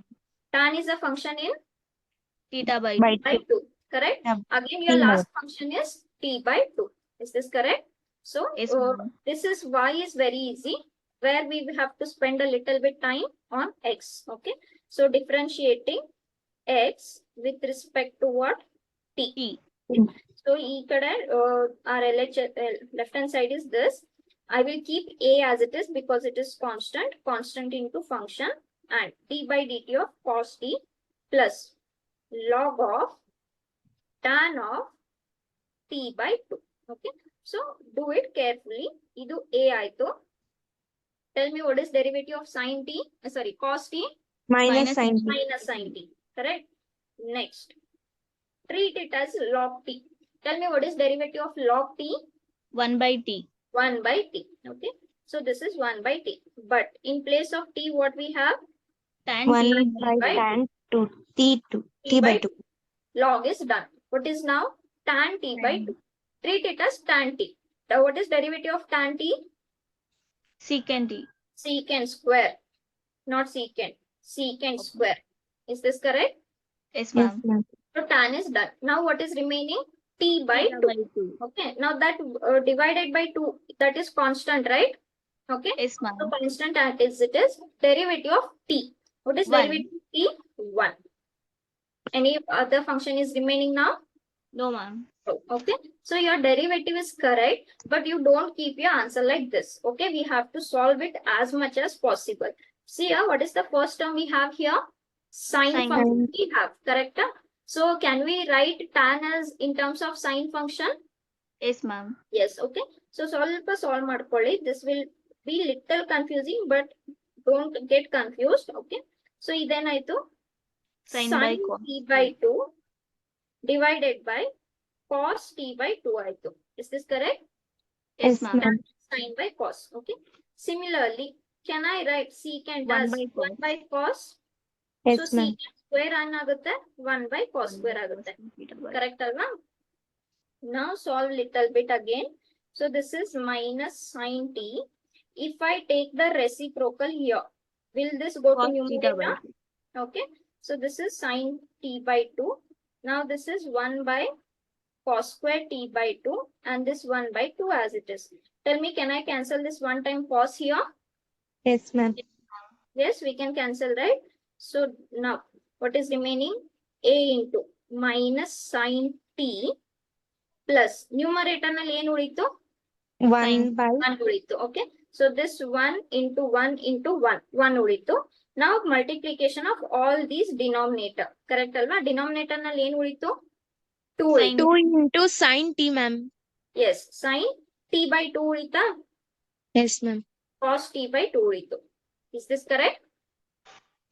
Tan is a function in Theta by By by 2. Correct? Yeah. Again, your T last function is t by 2. Is this correct? So, Yes, ma'am. this is why is very easy, where we will have to spend a little bit time on x. Okay. So, differentiating x with respect to what? T. T. So, our left hand side is this. I will keep a as it is because it is constant. Constant into function and d by dt of cos t plus log of tan of t by 2. Okay. So, do it carefully. Idu a aito. Tell me what is derivative of sin t? Sorry, cos t Minus sin t. minus sin t. Correct? Next. Treat it as log t. Tell me what is derivative of log t? 1 by t. 1 by t. Okay. So this is 1 by t. But in place of t, what we have? Tan 1 t. by by tan 2. T by 2. Log is done. What is now? Tan t by 2. Treat it as tan t. Now what is derivative of tan t? Secant t. Secant square. Not secant. Secant square. Is this correct? Yes, Yes, ma'am. ma'am. So tan is done. Now what is remaining? T by Theta 2. by 2. Okay. Now that divided by 2, that is constant, right? Okay. Yes, So ma'am. constant as it is. Derivative of t. What is One. derivative of t? 1. Any other function is remaining now? No, ma'am. Okay. So your derivative is correct, but you don't keep your answer like this. Okay. We have to solve it as much as possible. See here, what is the first term we have here? Sine Sine. function we have. Correct? So can we write tan as in terms of sine function? Yes, ma'am. Yes. Okay. So solve ಮಾಡ್ಕೊಳ್ಳಿ. This will be little confusing, but don't get confused. Okay. So ಇದೇನಾಯ್ತು? Sine by cos. t by 2 divided by cos t by 2 ಆಯ್ತು. Is this correct? Yes, Yes, ma'am. ma'am. Sine by cos. Okay. Similarly, can I write secant 1 as by 1 by cos? Yes, So ma'am. secant square ಏನಾಗುತ್ತೆ? 1 by cos square ಆಗುತ್ತೆ. Theta by. Correct alva? Now solve little bit again. So this is minus sin t. If I take the reciprocal here, will this go to Cos theta by numerator? 2. Okay. So this is sin t by 2. Now this is 1 by cos square t by 2 and this 1 by 2 as it is. Tell me, can I cancel this one time cos here? Yes, ma'am. Yes, we can cancel, right? So now what is remaining? A into minus sin t plus numerator ನಲ್ಲಿ ಏನು ಉಳಿತು? 1 by 1 ಉಳಿತು. Okay. So this 1 into 1 into 1. 1 ಉಳಿತು. Now multiplication of all these denominator. Correct ಅಲ್ವಾ? Denominator ನಲ್ಲಿ ಏನು ಉಳಿತು? 2 ಉಳಿತು. 2 into sin t, ma'am. Yes. Sin t by 2 ಉಳಿತಾ? Yes, ma'am. Cos t by 2 ಉಳಿತು. Is this correct?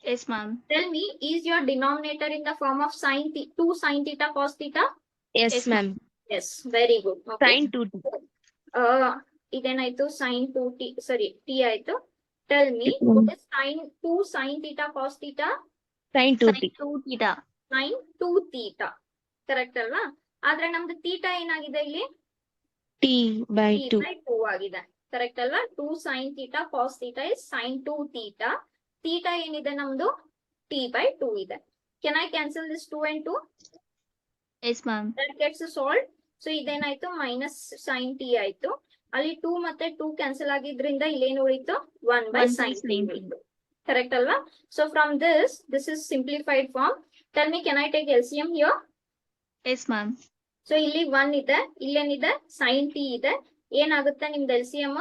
Yes, ma'am. Tell me, is your denominator in the form of sin 2 sin theta cos theta? Yes, Yes, ma'am. Yes. Very good. Okay. Sin 2t. ಇದೇನಾಯ್ತು? sin 2t, sorry, t ಆಯ್ತು. Tell me, Mm. what is sin 2 sin theta cos theta? Sin 2t. Sin 2 theta. Sin 2 theta. Correct ಅಲ್ವಾ? ಆದ್ರೆ ನಮ್ದು theta ಏನಾಗಿದೆ ಇಲ್ಲಿ? T by t 2. by 2 ಆಗಿದೆ. Correct ಅಲ್ವಾ? 2 sin theta cos theta is sin 2 theta. Theta ಏನಿದೆ ನಮ್ದು? t by 2 ಇದೆ. Can I cancel this 2 and 2? Yes, ma'am. That gets solved. So ಇದೇನಾಯ್ತು? minus sin t ಆಯ್ತು. ಅಲ್ಲಿ 2 ಮತ್ತೆ 2 ಕ್ಯಾನ್ಸಲ್ ಆಗಿದ್ರಿಂದ ಇಲ್ಲೇನು ಉಳಿತು? 1 by 1 by sin t sin t. ಉಳಿತು. Correct ಅಲ್ವಾ? So from this is simplified form. Tell me, can I take LCM here? Yes, ma'am. So ಇಲ್ಲಿ 1 ಇದೆ, ಇಲ್ಲೇನಿದೆ sin t ಇದೆ, ಏನಾಗುತ್ತೆ ನಿಮ್ದು LCM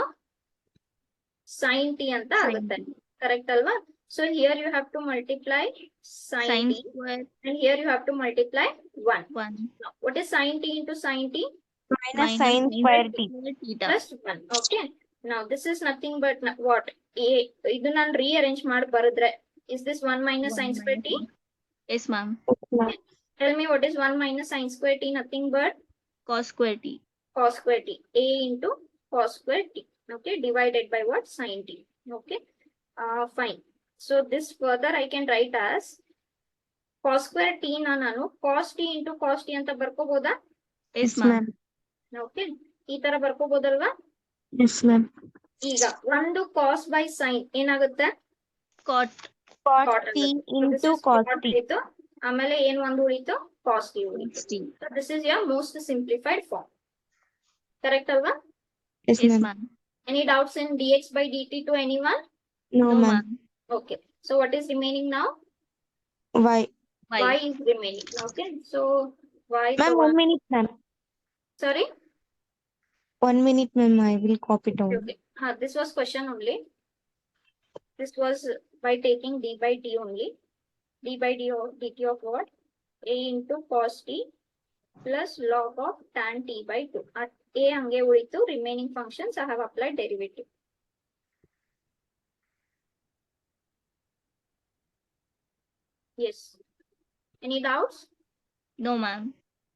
sin t ಅಂತ ಆಗುತ್ತೆ, ಕರೆಕ್ಟ್ ಅಲ್ವಾ? So here you have to multiply sin Sin t square and here you have to multiply 1. 1 Now, what is sin t into sin t? minus sin square t. theta. Plus 1. Okay. Now this is nothing but what? ಇದು ನಾನು rearrange ಮಾಡಿ ಬರೆದ್ರೆ, is this 1 minus sin square t? Yes, ma'am. Tell me what is 1 minus sin square t? Nothing but Cos square t. cos square t. A into cos square t. Okay. Divided by what? Sin t. Okay. Fine. So this further I can write as cos square t ನಾನು cos t into cos t ಅಂತ ಬರ್ಕೋಬಹುದಾ? Yes, ma'am. Okay, ಈ ತರ ಬರ್ಕೋಬಹುದಲ್ವಾ? Yes, ma'am. ಈಗ ಒಂದು cos by sin ಏನಾಗುತ್ತೆ? Cot. Cot t into cos t. ಆಮೇಲೆ ಏನ್ ಒಂದು ಉಳಿತು? cos t ಉಳಿತು. T. So this is your most simplified form. Correct ಅಲ್ವಾ? Yes, Yes, ma'am. ma'am. Any doubts in dx by dt to anyone? No, No, ma'am. ma'am. Okay. So what is remaining now? Why? Y Y. is remaining. Okay. So y. Ma'am, 1 minute, ma'am. Sorry. 1 minute, ma'am. I will copy down. Okay. This was question only. This was by taking d by t only. D by dt of what? A into cos t plus log of tan t by 2. At A ಹಂಗೆ ಉಳಿತು, remaining functions I have applied derivative. Yes. Any doubts? No, ma'am.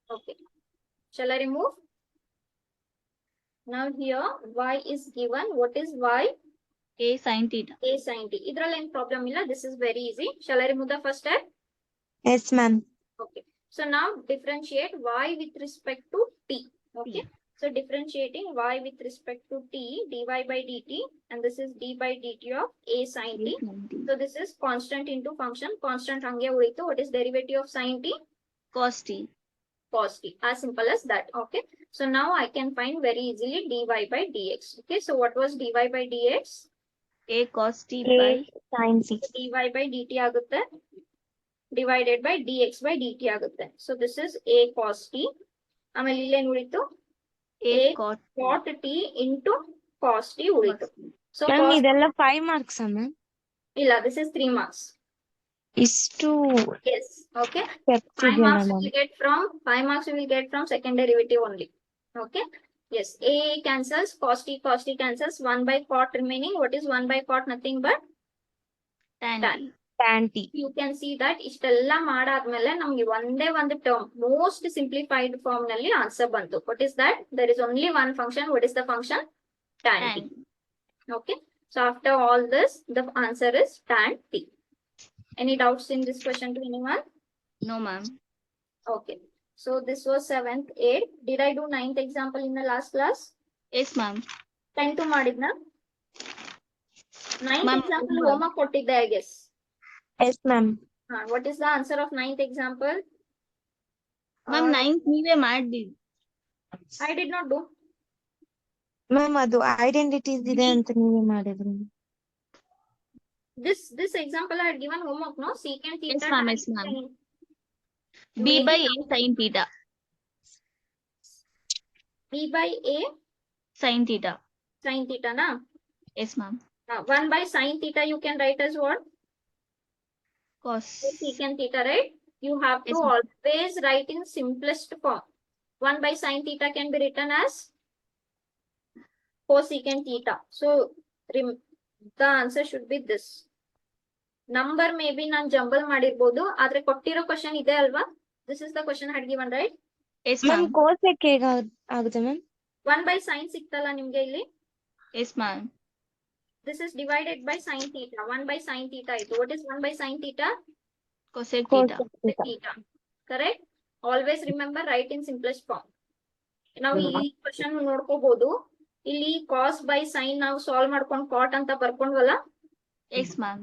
Okay. Shall I remove? Now here y is given. What is y? A sin theta. A sin t. Idral any problem illa. This is very easy. Shall I remove the first step? Yes, ma'am. Okay. So now differentiate y with respect to t. Okay. So differentiating y with respect to t, dy by dt, and this is d by dt of a sin t. So this is constant into function. Constant hange ulitu. What is derivative of sin t? Cos t. Cos t. As simple as that. Okay. So now I can find very easily dy by dx. Okay. So what was dy by dx? A cos t A by sin t. dy by dt ಆಗುತ್ತೆ, divided by dx by dt ಆಗುತ್ತೆ. So this is a cos t. ಆಮೇಲೆ ಇಲ್ಲೇನು ಉಳಿತು? A A cot cot t into cos t ಉಳಿತು. So Ma'am, cos, ಇದೆಲ್ಲ 5 marks, ma'am. ಇಲ್ಲ, this is 3 marks. ಇಷ್ಟು Yes. Okay. steps 5 marks ಇದೆಯಲ್ಲ you will get from 5 marks you will get from second derivative only. Okay. Yes. A cancels, cos t cancels, 1 by cot remaining. What is 1 by cot? Nothing but tan tan. t. tan t. You can see that ಇಷ್ಟೆಲ್ಲ ಮಾಡಾದ್ಮೇಲೆ ನಮ್ಗೆ ಒಂದೇ ಒಂದು term most simplified form ನಲ್ಲಿ answer ಬಂತು. What is that? There is only one function. What is the function? Tan t. Tan. Okay. So after all this, the answer is tan t. Any doubts in this question to anyone? No, ma'am. Okay. So this was 7th, 8th. Did I do 9th example in the last class? Yes, ma'am. 10th ಮಾಡಿದ್ನ? 9th Ma'am, example ma'am. homework ಕೊಟ್ಟಿದ್ದೆ, I guess. Yes, ma'am. What is the answer of 9th example? Ma'am, 9th ನೀವೇ ಮಾಡಿ. I did not do. Ma'am ಅದು identities ಇದೆ ಅಂತ ನೀವೇ ಮಾಡಿದ್ರಿ. This example I had given homework, no? Secant theta. Yes, ma'am. Yes, ma'am. B Maybe by A sin theta. B by A Sin theta. sin theta, na? Yes, ma'am. 1 by sin theta you can write as what? Cos. Secant theta, right? You have to Yes, ma'am. always write in simplest form. 1 by sin theta can be written as cosecant theta. So the answer should be this. Number maybe ನಾನು jumble ಮಾಡಿರ್ಬೋದು, ಆದ್ರೆ ಕೊಟ್ಟಿರೋ question ಇದೆ ಅಲ್ವಾ? This is the question I had given, right? Yes, ma'am ma'am. Cosec ಹೇಗ ಆಗುತ್ತೆ ma'am? 1 by sin ಸಿಕ್ತಲ್ಲ ನಿಮ್ಗೆ ಇಲ್ಲಿ? Yes, ma'am. This is divided by sin theta. 1 by sin theta itu. What is 1 by sin theta? Cosec theta. Cosec theta. Theta. Correct? Always remember, write in simplest form. ನಾವು ಈ question ನೋಡ್ಕೋಬಹುದು. ಇಲ್ಲಿ cos by sin ನಾವು solve ಮಾಡ್ಕೊಂಡು cot ಅಂತ ಬರ್ಕೊಂಡ್ವಲ್ಲ? Yes, ma'am.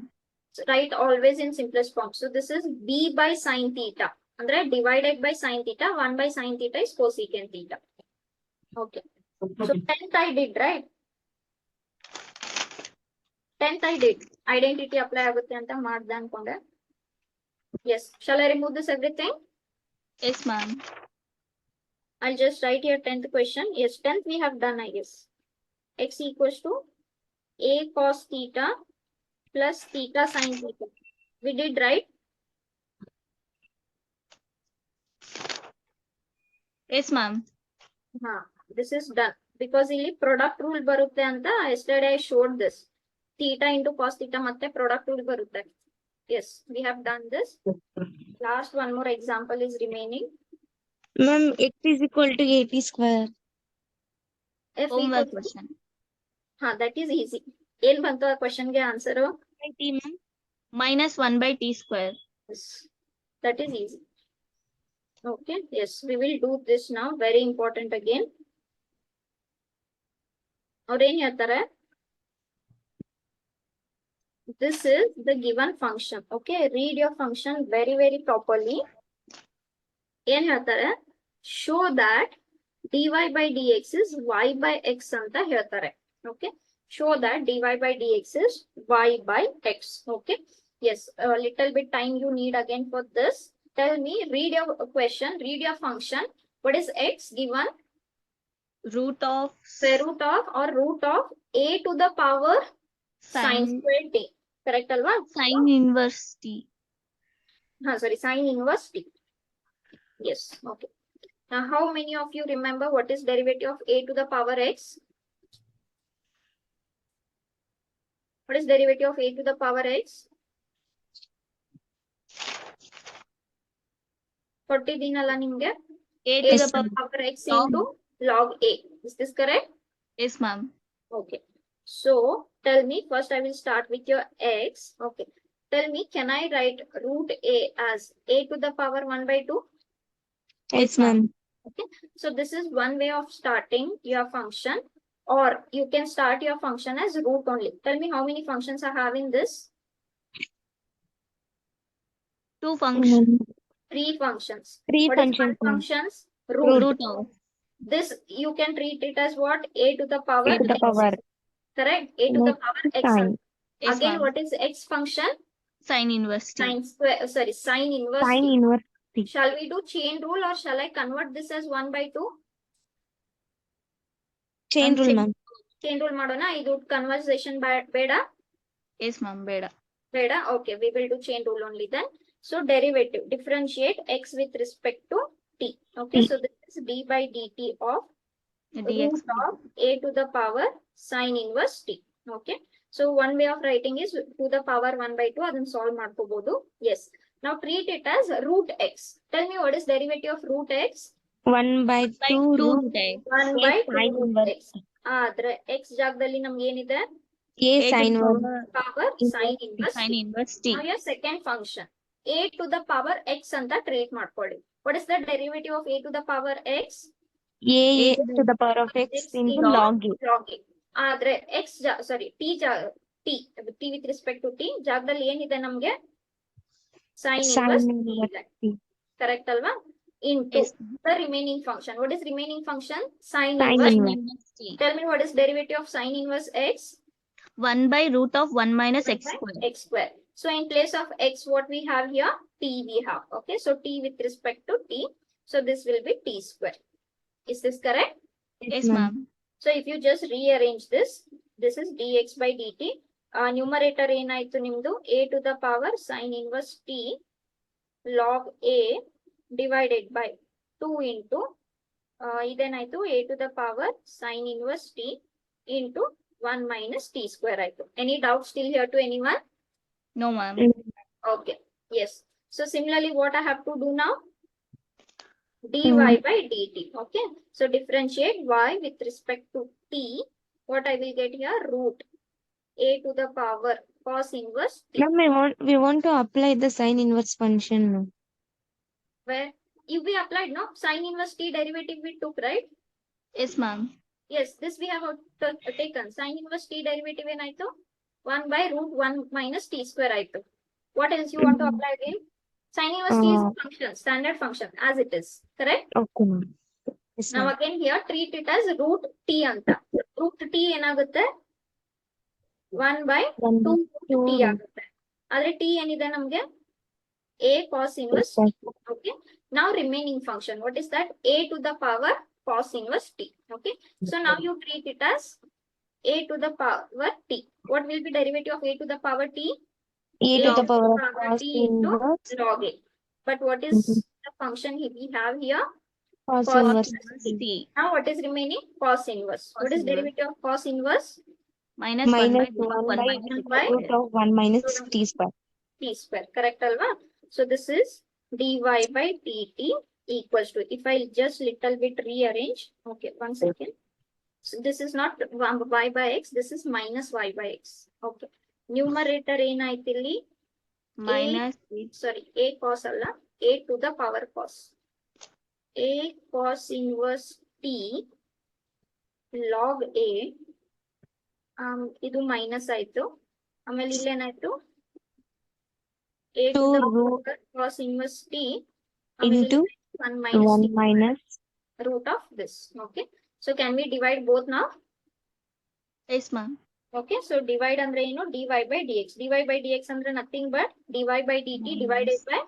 Write always in simplest form. So this is b by sin theta. Andre divided by sin theta. 1 by sin theta is cosecant theta. Okay. So 10th I did, right? 10th I did. Identity apply ಆಗುತ್ತೆ ಅಂತ ಮಾಡ್ದೆ ಅನ್ಕೊಂಡೆ. Yes. Shall I remove this everything? Yes, ma'am. I'll just write here 10th question. Yes, 10th we have done, I guess. X equals to a cos theta plus theta sin theta. We did, right? Yes, ma'am. This is done. Because ಇಲ್ಲಿ product rule ಬರುತ್ತೆ ಅಂತ yesterday I showed this. Theta into cos theta ಮತ್ತೆ product rule ಬರುತ್ತೆ. Yes, we have done this. Last one more example is remaining. Ma'am, x is equal to 80 square. F Homework equals question. that is easy. ಏನ್ ಬಂತು ಆ question ಗೆ answer? T, ma'am. Minus 1 by t square. Yes, that is easy. Okay, yes, we will do this now. Very important again. ಅವ್ರು ಏನ್ ಹೇಳ್ತಾರೆ? This is the given function. Okay, read your function very properly. ಏನ್ ಹೇಳ್ತಾರೆ? Show that dy by dx is y by x ಅಂತ ಹೇಳ್ತಾರೆ. Okay, show that dy by dx is y by x. Okay, yes, a little bit time you need again for this. Tell me, read your question, read your function. What is x given? Root of Square root of or root of a to the power sin square t. Correct alva? sin inverse t. Sorry, sin inverse t. Yes, okay. Now, how many of you remember what is derivative of a to the power x? What is derivative of a to the power x? 40 dinala nimge. A A to to the the power. power x into log a. Is this correct? Yes, ma'am. Okay. So, tell me, first I will start with your x. Okay. Tell me, can I write root a as a to the power 1 by 2? Yes, ma'am. Okay. So, this is one way of starting your function, or you can start your function as root only. Tell me how many functions I have in this? 2 functions. 3 functions. Three What is functions, one ma'am. functions? Root. Root of. This you can treat it as what? A to the power A to the x. power. Correct? A to the power x. Sin. Yes, Again, ma'am. what is x function? Sin inverse t. Sin square, sorry, sin inverse Sin t. inverse. Shall we do chain rule or shall I convert this as 1 by 2? Chain rule, ma'am. Chain rule ಮಾಡೋಣ. ಇದು conversation ಬೇಡ? Yes, ma'am. ಬೇಡ. ಬೇಡ? Okay, we will do chain rule only then. So derivative, differentiate x with respect to t. Okay, so this is d by dt of dx. root of a to the power sin inverse t. Okay, so one way of writing is to the power 1 by 2. ಅದನ್ನ solve ಮಾಡ್ಕೋಬಹುದು. Yes. Now treat it as root x. Tell me what is derivative of root x? 1 by 2 root 1 by 2 sin root inverse. x. ಆದ್ರೆ x ಜಾಗದಲ್ಲಿ ನಮ್ಗೆ ಏನಿದೆ? A A to sin the inverse. Power sin inverse sin t. inverse t. Now your second function, a to the power x ಅಂತ treat ಮಾಡ್ಕೊಳ್ಳಿ. What is the derivative of a to the power x? A to the power of x into log a. log a. ಆದ್ರೆ x sorry t with respect to t ಜಾಗದಲ್ಲಿ ಏನಿದೆ ನಮ್ಗೆ? sin inverse Sin t inverse ಇದೆ. t. Correct ಅಲ್ವಾ? Into Yes. the remaining function. What is remaining function? Sin Sin inverse. Sin inverse. inverse t. Tell me what is derivative of sin inverse x? 1 by root of 1 minus x By square. x square. So in place of x, what we have here? T we have. Okay, so t with respect to t. So this will be t square. Is this correct? Yes, ma'am. So if you just rearrange this, this is dx by dt. Numerator ಏನಾಯ್ತು ನಿಮ್ದು? a to the power sin inverse t log a divided by 2 into ಇದೇನಾಯ್ತು? a to the power sin inverse t into 1 minus t square ಆಯ್ತು. Any doubt still here to anyone? No, ma'am. Okay, yes. So similarly, what I have to do now? dy by dt. Okay, so differentiate y with respect to t. What I will get here? Root a to the power cos inverse t. Ma'am, we want to apply the sin inverse function. No? Where if we applied no sin inverse t derivative we took, right? Yes, ma'am. Yes, this we have taken. Sin inverse t derivative ಏನಾಯ್ತು? 1 by root 1 minus t square ಆಯ್ತು. What else you want to apply again? Sin inverse t is a function, standard function as it is. Correct? Okay, ma'am. Yes, Now ma'am. again here treat it as root t ಅಂತ. Root t ಏನಾಗುತ್ತೆ? 1 by 2 root t ಆಗುತ್ತೆ. ಆದ್ರೆ t ಏನಿದೆ ನಮ್ಗೆ? a cos inverse t. Okay. Now remaining function, what is that? A to the power cos inverse t. Okay, so now you treat it as a to the power t. What will be derivative of a to the power t? A A to to the the power of power cos t into inverse log a. But what is Mhm. the function we have here? cos Cos inverse inverse t. t. Now what is remaining? Cos inverse. Cos What is inverse. derivative of cos inverse? Minus 1 by minus root of 1 1 by minus x by root square. of 1 minus root of t square. t square. Correct, alva? So this is dy by dt equals to, if I just little bit rearrange, okay, 1 second. So this is not y by x, this is minus y by x. Okay. Numerator ಏನಾಯ್ತು ಇಲ್ಲಿ? Minus Sorry, a cos ಅಲ್ಲ, a to the power cos. A cos inverse t log a, ಇದು minus ಆಯ್ತು. ಆಮೇಲೆ ಇಲ್ಲೇನಾಯ್ತು? A to the root power cos inverse t into 1 minus 1 t minus root of this. Okay, so can we divide both now? yes ma'am. Okay, so divide andre ಏನು? dy by dx. dy by dx andre nothing but dy by dt divided by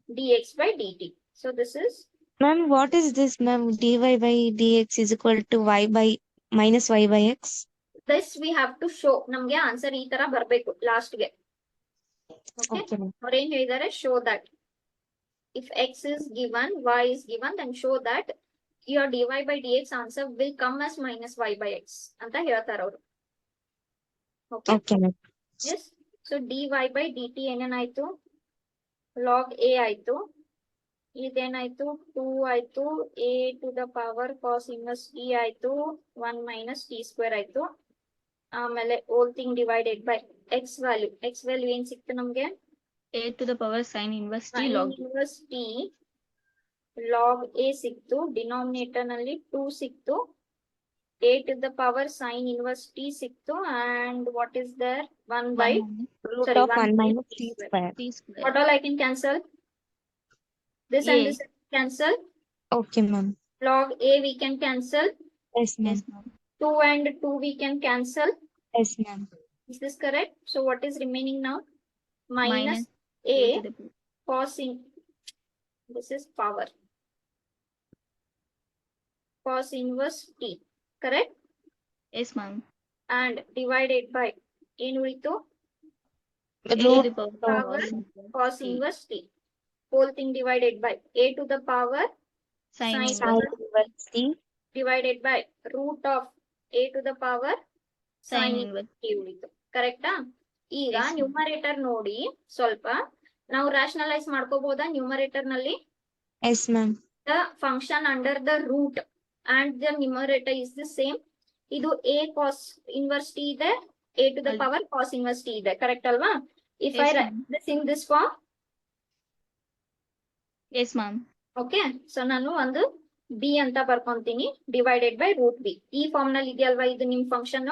dx by dt. So this is, ma'am, what is this, ma'am? Dy by dx is equal to y by minus y by x. this we have to show. ನಮ್ಗೆ answer ಈ ತರ ಬರಬೇಕು last ಗೆ. Okay, Okay, ma'am. ಅವ್ರು ಏನ್ ಹೇಳಿದ್ದಾರೆ? show that if x is given, y is given, then show that your dy by dx answer will come as minus y by x ಅಂತ ಹೇಳ್ತಾರೆ ಅವರು. Okay, Okay, ma'am. yes. So dy by dt ಏನೇನಾಯ್ತು? log a ಆಯ್ತು. ಇದೇನಾಯ್ತು? 2 ಆಯ್ತು. a to the power cos inverse t ಆಯ್ತು. 1 minus t square ಆಯ್ತು. ಆಮೇಲೆ whole thing divided by x value. x value ಏನ್ ಸಿಕ್ತು ನಮ್ಗೆ? A to the power sin inverse t sin log inverse t log a ಸಿಕ್ತು. Denominator ನಲ್ಲಿ 2 ಸಿಕ್ತು. a to the power sin inverse t ಸಿಕ್ತು. And what is there? 1 by, 1 minus Root sorry, of 1 minus t square. t square. What all I can cancel? This A. and this cancel. Okay, ma'am. Log a we can cancel. Yes, ma'am. Yes ma'am. 2 and 2 we can cancel. Yes, ma'am. Is this correct? So what is remaining now? Minus Minus a a to the power. cos in, this is power, cos inverse t. Correct? Yes ma'am. And divided by ಏನು ಉಳಿತು? A to Root the power power cos t. inverse t. Whole thing divided by a to the power Sin sin sin inverse inverse t. divided by root of a to the power sin sin inverse. t ಉಳಿತು. ಕರೆಕ್ಟಾ? ಈಗ Yes, ma'am. Numerator ನೋಡಿ ಸ್ವಲ್ಪ ನಾವು ರಾಷನಲೈಸ್ ಮಾಡ್ಕೋಬಹುದಾ? Numerator ನಲ್ಲಿ Yes, ma'am. the function under the root and the numerator is the same. ಇದು a cos inverse t ಇದೆ, a to the Al- power cos inverse t ಇದೆ. ಕರೆಕ್ಟ್ ಅಲ್ವಾ? If I Yes, write ma'am. this in this form, Yes ma'am. okay, so ನಾನು ಒಂದು b ಅಂತ ಬರ್ಕೊಂತೀನಿ divided by root b. ಈ form ನಲ್ಲಿ ಇದೆಯಲ್ವಾ ಇದು ನಿಮ್ function?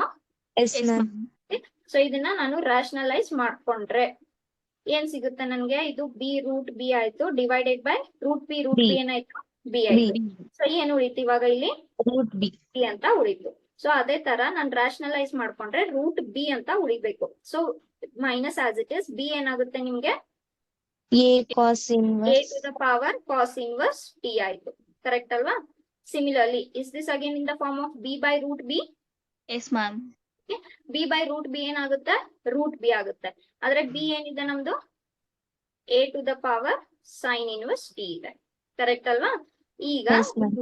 Yes, Yes ma'am. ma'am. So ಇದನ್ನ ನಾನು ರಾಷನಲೈಸ್ ಮಾಡ್ಕೊಂಡ್ರೆ ಏನ್ ಸಿಗುತ್ತೆ ನನ್ಗೆ? ಇದು b ರೂಟ್ b ಆಯ್ತು divided by root b B. ಏನಾಯ್ತು? b ಆಯ್ತು. B. ಸೊ ಏನು ಉಳಿತು ಇವಾಗ ಇಲ್ಲಿ? Root b. b ಅಂತ ಉಳಿತು. ಸೊ ಅದೇ ತರ ನಾನು ರಾಷನಲೈಸ್ ಮಾಡ್ಕೊಂಡ್ರೆ ರೂಟ್ b ಅಂತ ಉಳಿಬೇಕು. So minus as it is b ಏನಾಗುತ್ತೆ ನಿಮ್ಗೆ? A cos a inverse. to the power cos inverse t ಆಯ್ತು. ಕರೆಕ್ಟ್ ಅಲ್ವಾ? Similarly is this again in the form of b by root b. Yes ma'am. b by root b ಏನಾಗುತ್ತೆ? Root b ಆಗುತ್ತೆ. ಆದ್ರೆ b ಏನಿದೆ ನಮ್ದು? a to the power sin inverse t ಇದೆ. Correct ಅಲ್ವಾ? ಈಗ Yes, ma'am.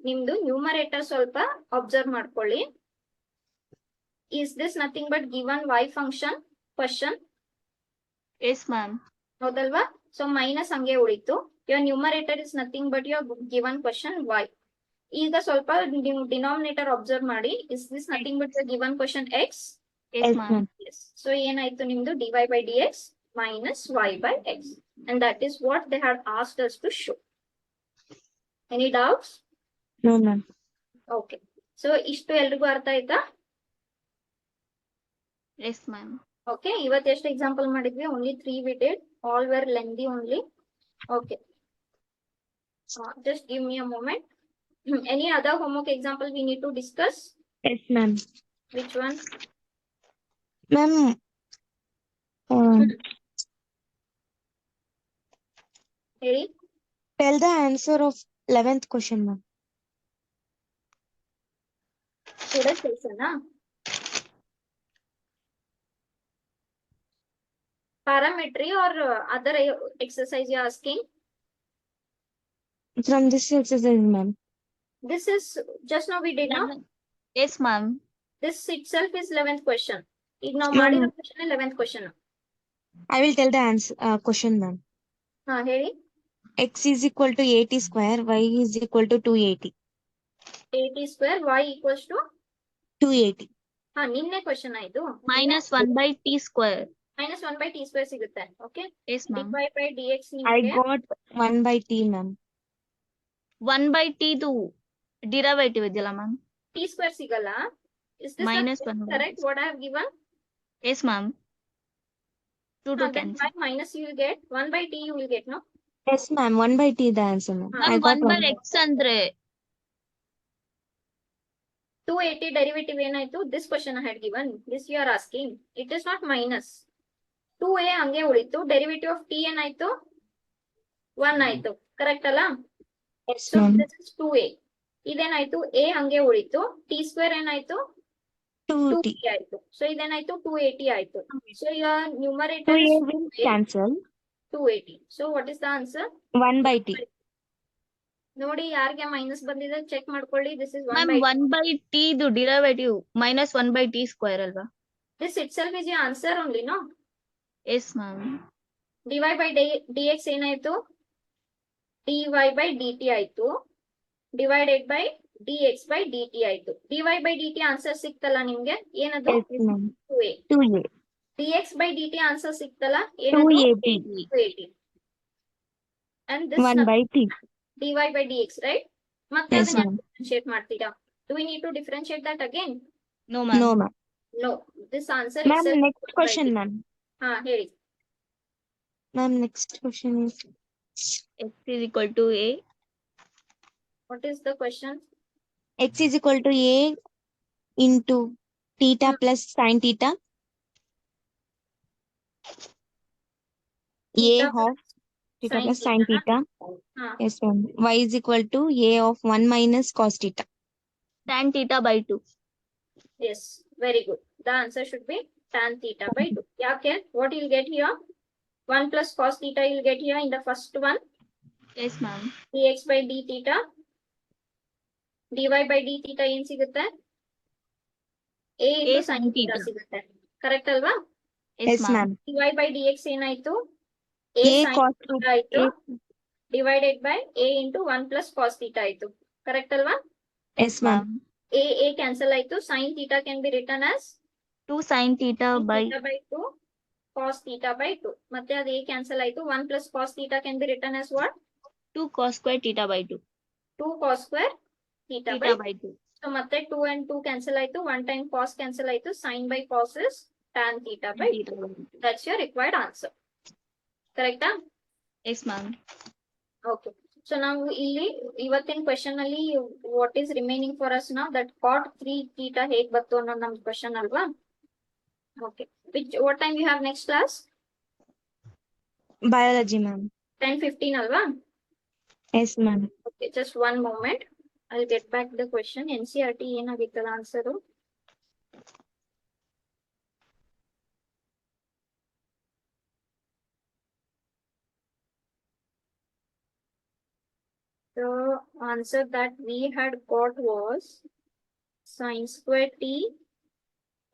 ನಿಮ್ದು numerator ಸ್ವಲ್ಪ ಅಬ್ಸರ್ವ್ ಮಾಡ್ಕೊಳ್ಳಿ. Is this nothing but given y function question? Yes ma'am. ಹೌದಲ್ವಾ? ಸೊ ಮೈನಸ್ ಹಂಗೆ ಉಳಿತು. Your numerator is nothing but your given question y. ಈಗ ಸ್ವಲ್ಪ ನೀವು ಡಿನಾಮಿನೇಟರ್ ಅಬ್ಸರ್ವ್ ಮಾಡಿ. Is this nothing but your given question x? Yes Yes, ma'am. ma'am. Yes. So ಏನಾಯ್ತು ನಿಮ್ದು? dy by dx minus y by x. And that is what they had asked us to show. Any doubts? No, ma'am. Okay. So ಇಷ್ಟು ಎಲ್ರಿಗೂ ಅರ್ಥ ಆಯ್ತಾ? Yes ma'am. Okay. ಇವತ್ತು ಎಷ್ಟು example ಮಾಡಿದ್ವಿ? Only 3 we did. All were lengthy only. Okay. Just give me a moment. Any other homework example we need to discuss? Yes, ma'am. Which one? Ma'am, ಹೇಳಿ. Tell the answer of 11th question, ma'am. Today's question, parametry or other exercise you're asking? From this exercise, ma'am. This is just now we did, no? Yes, ma'am. This itself is 11th question. ಈಗ ನಾವು Ma'am. ಮಾಡಿರೋ question 11th question. I will tell the answer question, ma'am. ಹಾ ಹೇಳಿ. X is equal to 80 square, y is equal to 280. 80 square y equals to 280. ಹಾ ನಿನ್ನೆ question ಆಯ್ತು. Minus 1 by t square. Minus 1 by t square ಸಿಗುತ್ತೆ. Okay, Yes, ma'am. Dy by d x I ನಿಮಗೆ got 1 by t, ma'am. 1 by t ದು derivative ಇದೆಯಲ್ಲ ma'am. T square ಸಿಗಲ್ಲ. Is this Minus 1 by correct t. What I have given? Yes, ma'am. 2 to then cancel. by minus you will get 1 by t you will get, no? Yes, ma'am. 1 by t the answer, ma'am. I Ma'am, got 1 by 1. x ಅಂದ್ರೆ 280 derivative ಏನಾಯ್ತು? This question I had given. This you are asking. It is not minus. 2a ಹಂಗೆ ಉಳಿತು. Derivative of t ಏನಾಯ್ತು? 1 ಆಯ್ತು. Correct ಅಲ್ಲ? Yes, So ma'am. this is 2a. ಇದೇನಾಯ್ತು? a ಹಂಗೆ ಉಳಿತು. t square ಏನಾಯ್ತು? 2t. 2t ಆಯ್ತು. So ಇದೇನಾಯ್ತು? 280 ಆಯ್ತು. So your numerator 2a is will 2a, cancel. 280. So what is the answer? 1 by t. ನೋಡಿ ಯಾರಿಗೆ ಮೈನಸ್ ಬಂದಿದೆ ಚೆಕ್ ಮಾಡ್ಕೊಳ್ಳಿ. This is 1 ma'am by 1 by t ದು derivative minus 1 by t square ಅಲ್ವಾ? this itself is your answer only, no? Yes, ma'am. dy by dx ಏನಾಯ್ತು? dy by dt ಆಯ್ತು. Divided by dx by dt ಆಯ್ತು. dy by dt answer ಸಿಕ್ತಲ್ಲ ನಿಮ್ಗೆ? ಏನದು? Yes, ma'am. 2a. 2a. dx by dt answer ಸಿಕ್ತಲ್ಲ? ಏನದು? 280. 280. And this 1 by t. dy by dx, right? ಮತ್ತೆ Yes, ಅದನ್ನ ma'am. ಡಿಫರೆನ್ಶಿಯೇಟ್ ಮಾಡ್ತೀರಾ? Do we need to differentiate that again? No, ma'am. No, ma'am. No. This answer Ma'am, itself is next 1 by question, t. ma'am. ಹಾ ಹೇಳಿ. Ma'am, next question is X is equal to a. What is the question? x is equal to a into theta plus sin theta. Theta A of theta sin plus sin theta, theta. ಹಾ. Yes, ma'am. Y is equal to a of 1 minus cos theta. Tan theta by 2. Yes, very good. The answer should be tan theta by 2. ಯಾಕೆ? What you'll get here? 1 plus cos theta you'll get here in the first one. Yes, ma'am. dx by d theta. dy by d theta ಏನ್ ಸಿಗುತ್ತೆ? a into A sin sin theta theta. ಸಿಗುತ್ತೆ. Correct ಅಲ್ವಾ? Yes, ma'am. dy by dx ಏನಾಯ್ತು? a A sin cos theta ಆಯ್ತು. A. Divided by a into 1 plus cos theta ಆಯ್ತು. Correct ಅಲ್ವಾ? Yes, ma'am. a cancel ಆಯ್ತು. sin theta can be written as 2 sin theta sin by theta by 2 cos theta by 2. ಮತ್ತೆ ಅದು a cancel ಆಯ್ತು. 1 plus cos theta can be written as what? 2 cos square theta by 2. 2 cos square theta by Theta by 2. So ಮತ್ತೆ 2 and 2 cancel ಆಯ್ತು. 1 time cos cancel ಆಯ್ತು. Sin by cos is tan theta by 2. Theta by 2. That's your required answer. Correct? Yes, ma'am. Okay. So ನಾವು ಇಲ್ಲಿ ಇವತ್ತಿನ question ಅಲ್ಲಿ what is remaining for us ನಾವು that cot 3 theta ಹೇಗ್ ಬಂತು ಅನ್ನೋ ನಮ್ ಕ್ವೆಶನ್ ಅಲ್ವಾ? Okay. What time you have next class? Biology, ma'am. 10:15 ಅಲ್ವಾ? Yes, ma'am. Okay, just one moment. I'll get back the question. NCERT ಏನಾಗಿತ್ತಲ್ಲ answer? The answer that we had got was sin square t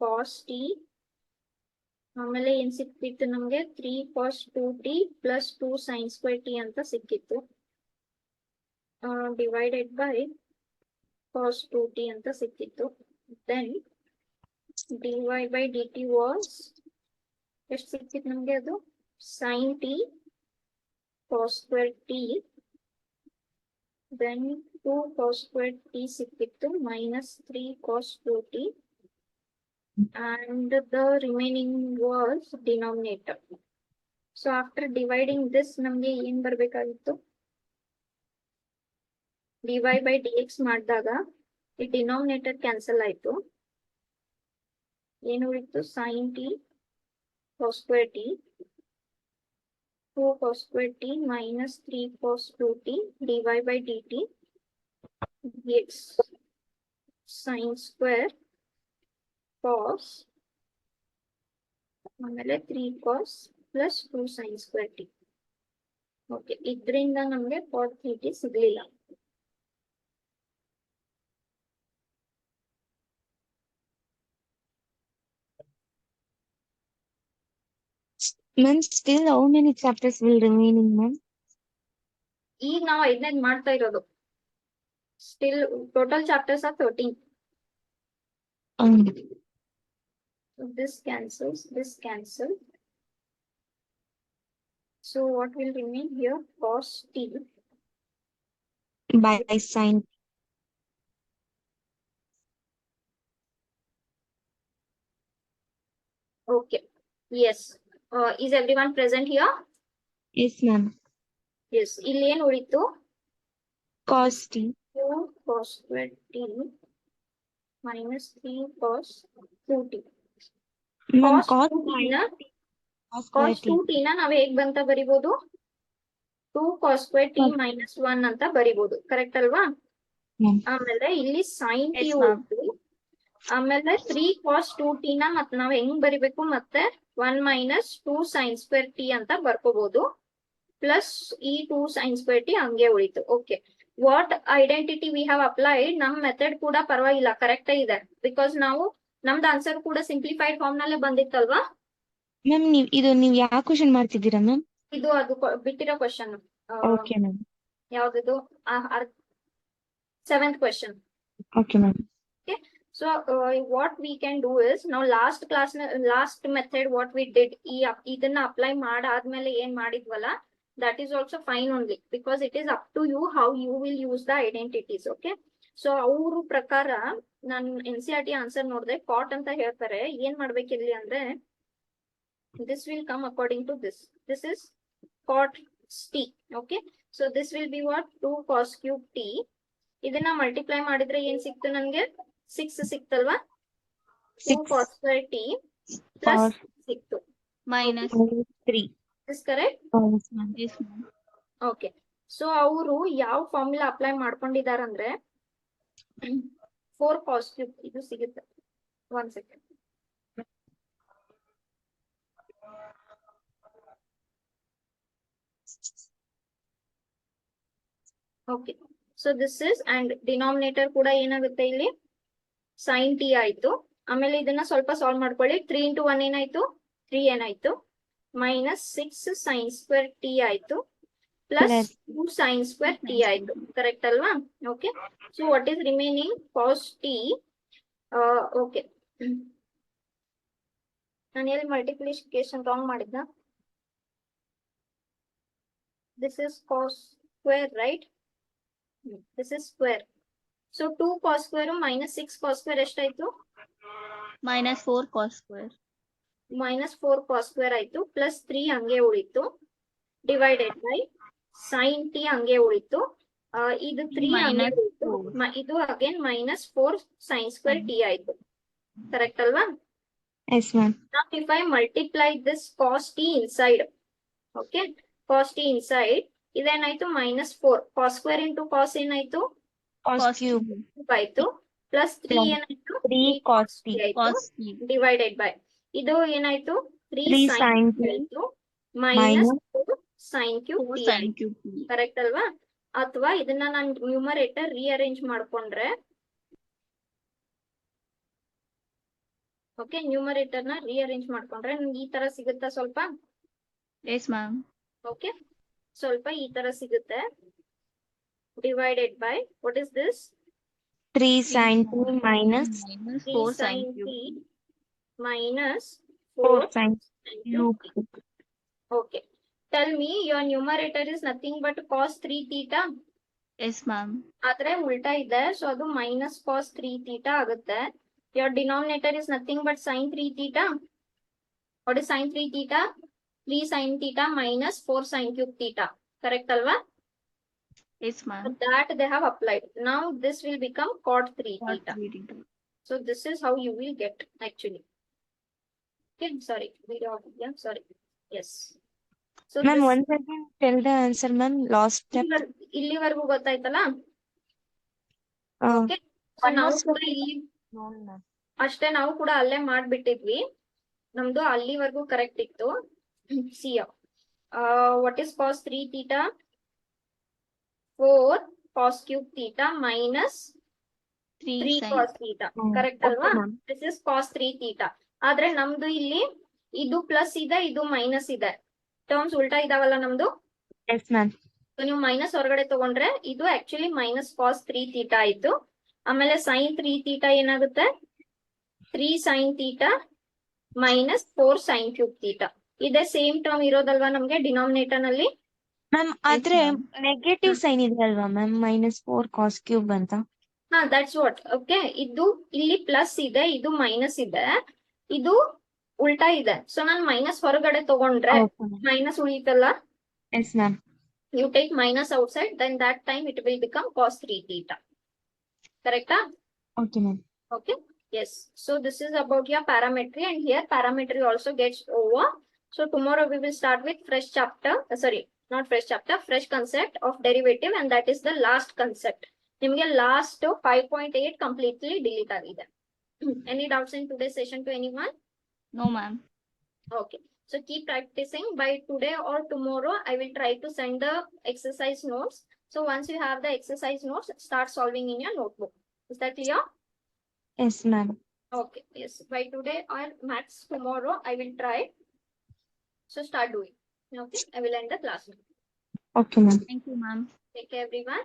cos t. ಆಮೇಲೆ ಏನ್ ಸಿಕ್ತಿತ್ತು ನಮ್ಗೆ? 3 cos 2t plus 2 sin square t ಅಂತ ಸಿಕ್ಕಿತ್ತು. Divided by cos 2t ಅಂತ ಸಿಕ್ಕಿತ್ತು. Then dy by dt was ಎಷ್ಟು ಸಿಕ್ಕಿತ್ತು ನಮ್ಗೆ? ಅದು sin t cos square t. Then 2 cos square t ಸಿಕ್ಕಿತ್ತು minus 3 cos 2t. And the remaining was denominator. So after dividing this ನಮ್ಗೆ ಏನ್ ಬರ್ಬೇಕಾಗಿತ್ತು? dy by dx ಮಾಡಿದಾಗ ಈ ಡಿನಾಮಿನೇಟರ್ ಕ್ಯಾನ್ಸಲ್ ಆಯ್ತು. ಏನು ಉಳಿತು? sin t cos square t 2 cos square t minus 3 cos 2t dy by dt gives sin square cos ಆಮೇಲೆ 3 cos plus 2 sin square t. Okay, ಇದರಿಂದ ನಮಗೆ cos 3t ಸಿಗ್ಲಿಲ್ಲ. Ma'am, still how many chapters will remaining, ma'am? ಈಗ ನಾವು 5ನೇದು ಮಾಡ್ತಾ ಇರೋದು. Still total chapters are 13. This cancels, this cancel. So what will remain here? Cos t By sin. Okay. Yes. Is everyone present here? Yes, ma'am. Yes. ಇಲ್ಲಿ ಏನು ಉಳಿತು? Cos t. 2 cos square t minus 3 cos 2t. Ma'am, Cos cos 2t ನ cos square cos 2t ನ ನಾವು ಹೇಗ್ ಬಂತ ಬರಿಬಹುದು? 2 cos square t minus 1 ಅಂತ ಬರಿಬಹುದು. Correct ಅಲ್ವಾ? ಆಮೇಲೆ ಇಲ್ಲಿ sin t Yes, ma'am. ಉಳಿತು. ಆಮೇಲೆ 3 cos 2t ನ ಮತ್ತೆ ನಾವು ಹೆಂಗ್ ಬರಿಬೇಕು? ಮತ್ತೆ 1 minus 2 sin square t ಅಂತ ಬರ್ಕೋಬಹುದು. ಪ್ಲಸ್ ಈ 2 sin square t ಹಂಗೆ ಉಳಿತು. Okay, what identity we have applied? ನಮ್ ಮೆಥಡ್ ಕೂಡ ಪರವಾಗಿಲ್ಲ, ಕರೆಕ್ಟ್ ಇದೆ. ಬಿಕಾಸ್ ನಾವು ನಮ್ದು ಆನ್ಸರ್ ಕೂಡ ಸಿಂಪ್ಲಿಫೈಡ್ ಫಾರ್ಮ್ ನಲ್ಲೇ ಬಂದಿತ್ತಲ್ವಾ? ಮ್ಯಾಮ್, ನೀವ್ ಯಾವ ಕ್ವಶನ್ ಮಾಡ್ತಿದ್ದೀರಾ ಮ್ಯಾಮ್? ಇದು ಅದು ಬಿಟ್ಟಿರೋ ಕ್ವಶನ್. Okay ma'am. ಯಾವ್ದು? 7th question. Okay ma'am. So what we can do is, now last method what we did, ಇದನ್ನ ಅಪ್ಲೈ ಮಾಡಾದ್ಮೇಲೆ ಏನ್ ಮಾಡಿದ್ವಲ್ಲ, that is also fine only, because it is up to you how you will use the identities. Okay, so ಅವ್ರ ಪ್ರಕಾರ ನಾನು NCERT answer ನೋಡಿದೆ, ಕಾಟ್ ಅಂತ ಹೇಳ್ತಾರೆ. ಏನ್ ಮಾಡ್ಬೇಕಿರ್ಲಿ ಅಂದ್ರೆ, this will come according to this is cot t. Okay, so this will be what? 2 cos cube t. ಇದನ್ನ multiply ಮಾಡಿದ್ರೆ ಏನ್ ಸಿಕ್ತು ನನ್ಗೆ? 6 ಸಿಕ್ತಲ್ವಾ? 2 cos square t plus 6 minus -3. Is correct? Yes, ma'am. Okay, so ಅವರು ಯಾವ ಫಾರ್ಮುಲಾ ಅಪ್ಲೈ ಮಾಡ್ಕೊಂಡಿದಾರಂದ್ರೆ 4 cos cube ಇದು ಸಿಗುತ್ತೆ. 1 second. Okay, so this is, and denominator ಕೂಡ ಏನಾಗುತ್ತೆ ಇಲ್ಲಿ? sin t ಆಯ್ತು. ಆಮೇಲೆ ಇದನ್ನ ಸ್ವಲ್ಪ ಸಾಲ್ವ್ ಮಾಡ್ಕೊಳ್ಳಿ. 3 into 1 ಏನಾಯ್ತು? 3 ಏನಾಯ್ತು? minus 6 sin square t ಆಯ್ತು, plus 2 sin square t ಆಯ್ತು. ಕರೆಕ್ಟ್ ಅಲ್ವಾ? Okay, so what is remaining? cos t. Okay, ನಾನು ಎಲ್ಲಿ ಮಲ್ಟಿಪ್ಲಿಕೇಶನ್ ರಾಂಗ್ ಮಾಡಿದ್ದ? This is cos square, right? This is square. So 2 cos square minus 6 cos square ಎಷ್ಟಾಯ್ತು? minus 4 cos square. minus 4 cos square ಆಯ್ತು, plus 3 ಹಂಗೆ ಉಳಿತು, divided by sin t ಹಂಗೆ ಉಳಿತು. ಇದು 3 ಹಂಗೆ ಉಳಿತು. ಇದು again minus 4 sin square t ಆಯ್ತು. ಕರೆಕ್ಟ್ ಅಲ್ವಾ? Yes, ma'am. Now if I multiply this cos t inside, okay, cos t inside, ಇದೇನಾಯ್ತು? minus 4 cos square into cos ಏನಾಯ್ತು? Cos cube ಆಯ್ತು, plus 3 ಏನಾಯ್ತು? 3 cos t ಆಯ್ತು, Cos t. divided by ಇದು ಏನಾಯ್ತು? 3 3 sin sin t t ಆಯ್ತು, minus 4 sin cube 4 t sin ಆಯ್ತು. cube t. Correct ಅಲ್ವಾ? ಅಥವಾ ಇದನ್ನ ನಾನು ನ್ಯೂಮರೇಟರ್ ರೀಅರೇಂಜ್ ಮಾಡ್ಕೊಂಡ್ರೆ, ಓಕೆ, ನ್ಯೂಮರೇಟರ್ ನ ರೀಅರೇಂಜ್ ಮಾಡ್ಕೊಂಡ್ರೆ ನನ್ಗೆ ಈ ತರ ಸಿಗುತ್ತಾ? ಸ್ವಲ್ಪ Yes, ma'am. ಓಕೆ, ಸ್ವಲ್ಪ ಈ ತರ ಸಿಗುತ್ತೆ. Divided by what is this? 3 sin t minus minus 3 4 sin sin cube. t minus 4 4 sin sin cube. cube. Okay, tell me, your numerator is nothing but cos 3 theta. Yes, ma'am. ಆದ್ರೆ ಉಲ್ಟಾ ಇದೆ, so ಅದು minus cos 3 theta ಆಗುತ್ತೆ. Your denominator is nothing but sin 3 theta. What is sin 3 theta? 3 sin theta minus 4 sin cube theta. Correct alva? Yes, ma'am. So that they have applied. Now this will become cot 3 Cos theta. 3 theta. So this is how you will get actually. Okay, sorry. Video off. Yeah, sorry. Yes. So ma'am this once again tell the answer ma'am last step. ಇಲ್ಲಿವರೆಗೂ ಗೊತ್ತಾಯ್ತಲ್ಲ. Okay, so one ನಾವು more ಕೂಡ step. ಇಲ್ಲಿ No, ma'am. ಅಷ್ಟೇ, ನಾವು ಕೂಡ ಅಲ್ಲೇ ಮಾಡ್ಬಿಟ್ಟಿದ್ವಿ. ನಮ್ದು ಅಲ್ಲಿವರೆಗೂ ಕರೆಕ್ಟ್ ಇತ್ತು. See what is cos 3 theta? 4 cos cube theta minus 3 sin. cos theta. Hmm. Correct Okay, ಅಲ್ವಾ? ma'am. This is cos 3 theta. ಆದ್ರೆ ನಮ್ದು ಇಲ್ಲಿ ಇದು ಪ್ಲಸ್ ಇದೆ, ಇದು ಮೈನಸ್ ಇದೆ. ಟರ್ಮ್ಸ್ ಉಲ್ಟಾ ಇದಾವಲ್ಲ ನಮ್ದು. Yes, ma'am. ಸೊ ನೀವು ಮೈನಸ್ ಹೊರಗಡೆ ತಗೊಂಡ್ರೆ ಇದು ಆಕ್ಚುಲಿ ಮೈನಸ್ ಕಾಸ್ 3 theta ಆಯ್ತು. ಆಮೇಲೆ ಸೈನ್ 3 theta ಏನಾಗುತ್ತೆ? 3 sin theta minus 4 sin cube theta. ಇದೇ ಸೇಮ್ ಟರ್ಮ್ ಇರೋದಲ್ವಾ ನಮ್ಗೆ ಡಿನಾಮಿನೇಟರ್ ನಲ್ಲಿ. ಮ್ಯಾಮ್ ಆದ್ರೆ ma'am. ನೆಗೆಟಿವ್ ಸೈನ್ ಇದೆ ಅಲ್ವಾ ಮ್ಯಾಮ್, -4 cos cube ಅಂತ. ಹಾ, ದಟ್ಸ್ ವಾಟ್. ಓಕೆ, ಇದು ಇಲ್ಲಿ ಪ್ಲಸ್ ಇದೆ, ಇದು ಮೈನಸ್ ಇದೆ, ಇದು ಉಲ್ಟಾ ಇದೆ. ಸೊ ನಾನು ಮೈನಸ್ ಹೊರಗಡೆ ತಗೊಂಡ್ರೆ ಮೈನಸ್ ಉಳಿತಲ್ಲ. Yes ma'am. You take minus outside, then that time it will become cos 3 theta. Correct? Okay ma'am. Okay. Yes. So this is about your parametry, and here parametry also gets over. So tomorrow we will start with fresh chapter. Sorry, not fresh chapter, fresh concept of derivative, and that is the last concept. ನಿಮಗೆ last 5.8 completely delete ಆಗಿದೆ. Any doubts in today's session to anyone? No, ma'am. Okay. So keep practicing. By today or tomorrow, I will try to send the exercise notes. So once you have the exercise notes, start solving in your notebook. Is that clear? Yes ma'am. Okay. Yes. By today or max tomorrow, I will try. So start doing. Okay. I will end the class now. Okay ma'am. Thank you, ma'am. Take care, everyone.